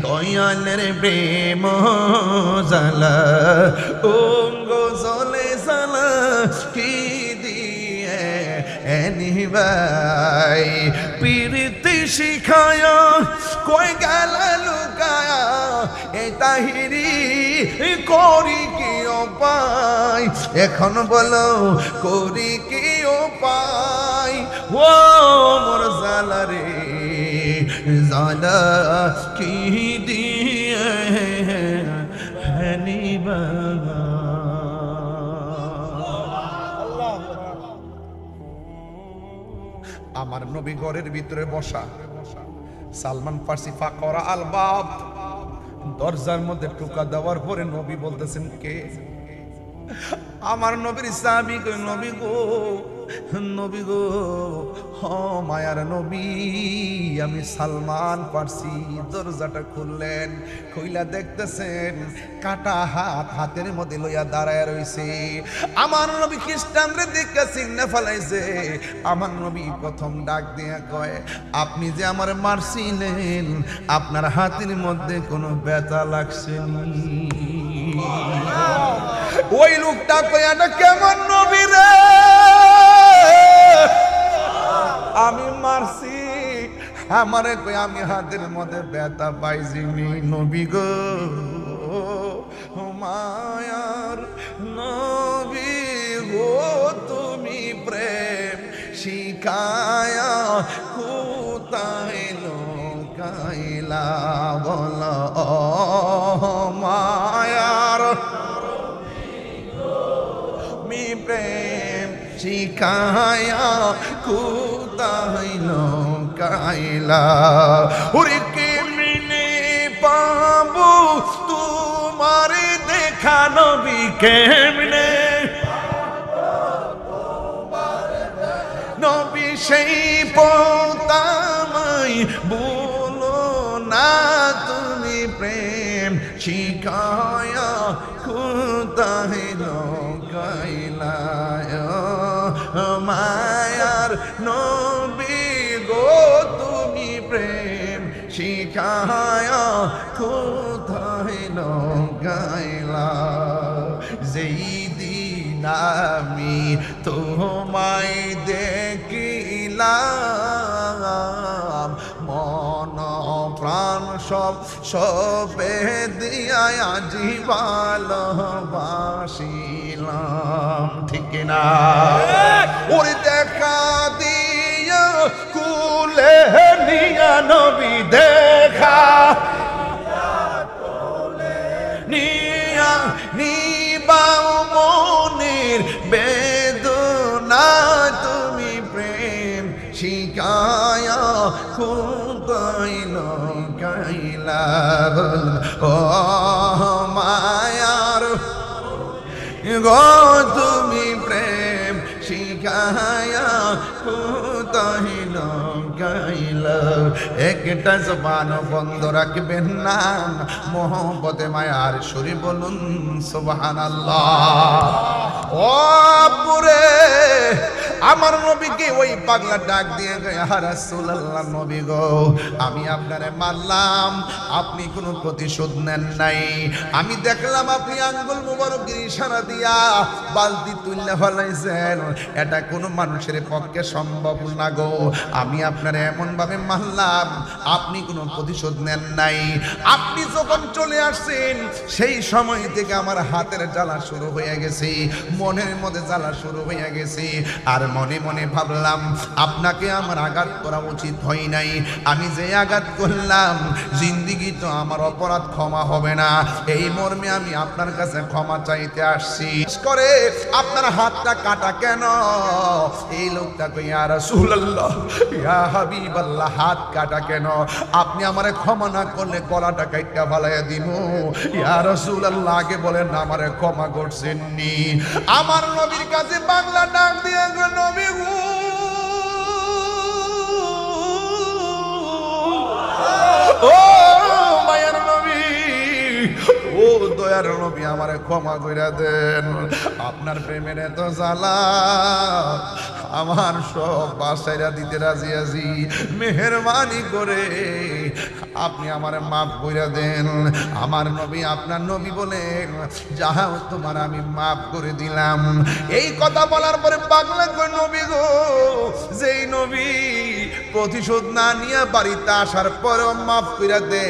দয়ালের প্রেম জালা অঙ্গ জলে জালা কি দিয়ে নিবাই প্রীতি শিখায় কই গেল লুকায়া এ তাহিরি করি কি উপায় এখন বলো করি কি উপায় ও মোর জালা রে জালা কি দিয়ে নিবা আমার নবী ঘরের ভিতরে বসা সালমান ফার্সি ফাকরা আল বাব দরজার মধ্যে টোকা দেওয়ার পরে নবী বলতেছেন কে আমার নবীর সাহাবী কই নবী গো হ মায়ার নবী আমি সালমান ফার্সি দরজাটা খুললেন খুইলা দেখতেছেন কাটা হাতের মধ্যে লইয়া দাঁড়ায় রইছে আমার নবী খ্রিস্টানরে দেখে চিন্না ফেলাইছে আমার নবী প্রথম ডাক দিয়া কয় আপনি যে আমার মারছিলেন আপনার হাতের মধ্যে কোনো ব্যথা লাগছে নি ওই লোকটা কয় এটা কেমন নবী রে আমি মারছি আমারে কই আমি হাতের মধ্যে ব্যথা পাইছি নবী গো মায়ার নবী গো তুমি প্রেম শিখ শিখায়া কোথায় লুকাইলা বলো মায়ার মি প্রেম শিখায়া কোথায় লুকাইলা ওরে কেমনে পাবো তোমার দেখা নবী কেমনে নবী সেই পোতামাই বলো না তুমি প্রেম শিখায়া কোথায় লুকাইলা মায়ার নবী গো তুমি প্রেম শিখায়া কোথায় লুকাইলা যেই দিন আমি তোমায় দেখিলাম মন প্রাণ সবে দিয়ায় আজি ভালোবাসিলাম ঠিক না ওর দেখা দিয়া কুলে নিয়া নবী দেখা নিয়া নিবাও মনের বেদনা তুমি প্রেম শিখায়া কোথায় লুকাইলা ও মায়ার গো তুমি প্রেম শিখায়া কোথায় লুকাইলা একটা জবান বন্ধ রাখবেন না মোহব্বতে মায়ার সুরে বলুন সুবহানাল্লাহ ও পুরে আমার নবীকে ওই পাগলা ডাক দিয়ে ইয়া রাসূলুল্লাহ নবী গো আমি আপনারে মারলাম আপনি কোনো প্রতিশোধ নেন নাই আমি দেখলাম আপনি আঙ্গুল মুবারকের ইশারা দিয়া বালতি তুললে ফলাইছেন এটা কোনো মানুষের পক্ষে সম্ভব না গো আমি আপনারে এমন ভাবে মারলাম আপনি কোনো প্রতিশোধ নেন নাই আপনি যখন চলে আসছেন সেই সময় থেকে আমার হাতের জ্বালা শুরু হয়ে গেছে মনের মধ্যে জ্বালা শুরু হয়ে গেছে আর মনে মনে ভাবলাম আপনাকে আমার আঘাত করা উচিত হয় নাই আমি যে আঘাত করলাম জিন্দেগি তো আমার অপরাধ ক্ষমা হবে না এই মর্মে আমি আপনার কাছে ক্ষমা চাইতে আসছি করে আপনার হাতটা কাটা কেন এই লোকটা কই ইয়া রাসূলুল্লাহ ইয়া হাবিবাল্লাহ হাত কাটা কেন আপনি আমারে ক্ষমা না করলে গলাটা কাইটা ফালাইয়া দিমু ইয়া রাসূলুল্লাহ আগে বলেন আমারে ক্ষমা করছেন নি আমার নবীর কাছে বাংলা ডাক দিয়ে নবী গো ও মায়ের নবী ও দয়ার নবী আমারে ক্ষমা কইরা দেন আপনার প্রেমের এত জ্বালা আমার সব বাসাইরা দিতে রাজি আছি মেহেরবানি করে আপনি আমারে মাফ কইরা দেন আমার নবী আপনার নবী বলেন যাহা তোমার আমি মাফ করে দিলাম এই কথা বলার পরে পাগলা কই নবী গো যেই নবী প্রতিশোধ না নিয়ে বাড়িতে আসার পরেও মাফ কইরা দে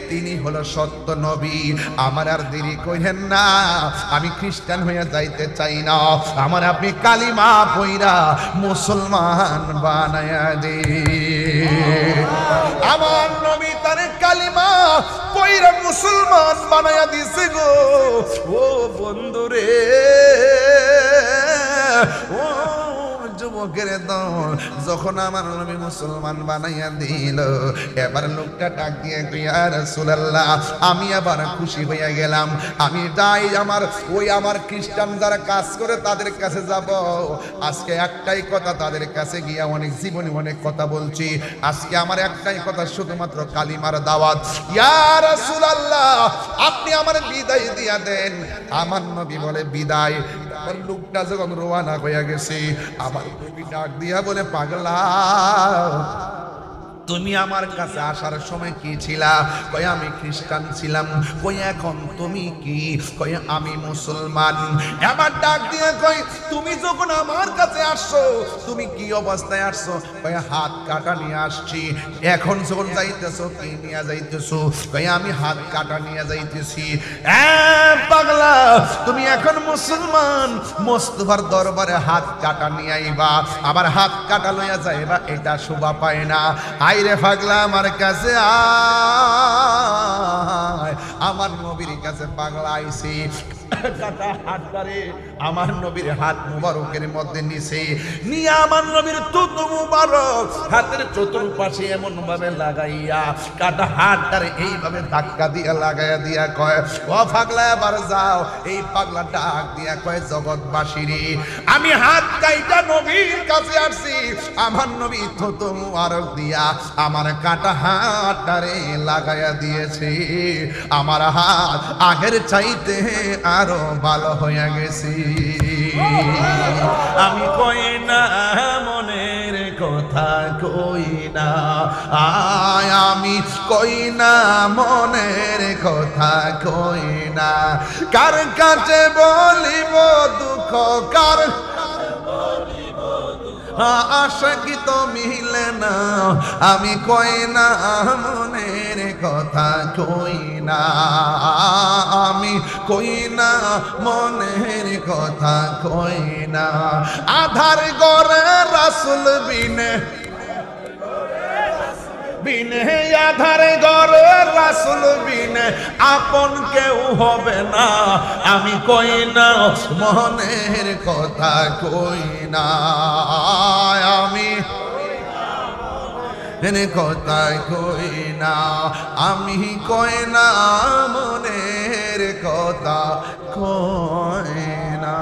তিনি হলো সত্য নবী আমার আর দেরি কইরেন না আমি খ্রিস্টান হয়ে যাইতে চাই না আমার আপনি কালিমা পইরা মুসলমান বানায়া দে আমার নবী তারে কালিমা পইরা মুসলমান বানায়া দিছে গো ও বন্ধুরে ও যুবকের দল যখন আমার নবী মুসলমান বানাইয়া দিল এবার লোকটা ডাক দিয়ে ইয়া রাসূলুল্লাহ আমি আবার খুশি হইয়া গেলাম আমি যাই আমার খ্রিস্টান যারা কাজ করে তাদের কাছে যাব আজকে একটাই কথা তাদের কাছে গিয়া অনেক জীবনী অনেক কথা বলছি আজকে আমার একটাই কথা শুধুমাত্র কালিমার দাওয়াত ইয়া রাসূলুল্লাহ আপনি আমার বিদায় দিয়া দেন আমার নবী বলে বিদায় আমার লোকটা যখন রওনা হইয়া গেছে আমার নবী ডাক দিয়া বলে পাগলা তুমি আমার কাছে আসার সময় কি ছিলা? কই আমি খ্রিস্টান ছিলাম। কই এখন তুমি কি? কই আমি মুসলমান। এবার ডাক দিয়ে কই তুমি যখন আমার কাছে আসছো তুমি কি অবস্থায় আসছো? কই হাত কাটা নিয়ে আসছি। এখন যখন যাইতেছো কি নিয়ে যাইতেছো? কই আমি হাত কাটা নিয়ে যাইতেছি। পাগলা, তুমি এখন মুসলমান, মোস্তফার দরবারে হাত কাটা নিয়ে আইবা, আবার হাত কাটা লইয়া যাইবা, এটা শোভা পায় না। আইরে পাগলা আমার কাছে আয়। আমার নবীর কাছে পাগলা আইছি, কাটা হাতটারে আমার নবীর হাত মুবারকের মধ্যে নিছে, নিয়ে আমার নবীর তুত মুবারক হাতের চতুর্পাশে এমন ভাবে লাগাইয়া কাটা হাতটারে এইভাবে ধাক্কা দিয়া লাগাইয়া দিয়া কয়, ও পাগলা এবার যাও। এই পাগলা ডাক দিয়া কয়, জগৎবাসী রে, আমি হাত কাইটা নবীর কাছে আসছি, আমার নবী তুত মুবারক দিয়া আমার কাটা হাতটারে লাগাইয়া দিয়েছে। আমার হাত আগের চাইতে আরো ভালো হয়ে গেছি। আমি কই না মনের কথা, কই না আয়, আমি কই না মনের কথা, কই না কার কাছে বলিব দুঃখ, কার আশাকি তো মিলে না। আমি কই না মনের কথা, কই না আমি কই না মনের কথা, কই না। আধার গরে রাসূল বিনে, বিনে আধার গরে রাসূল বিনে আপন কেউ হবে না। আমি কই না মনের কথা, কই না আমি কথা, কই না আমি, কই না মনের কথা, কই না।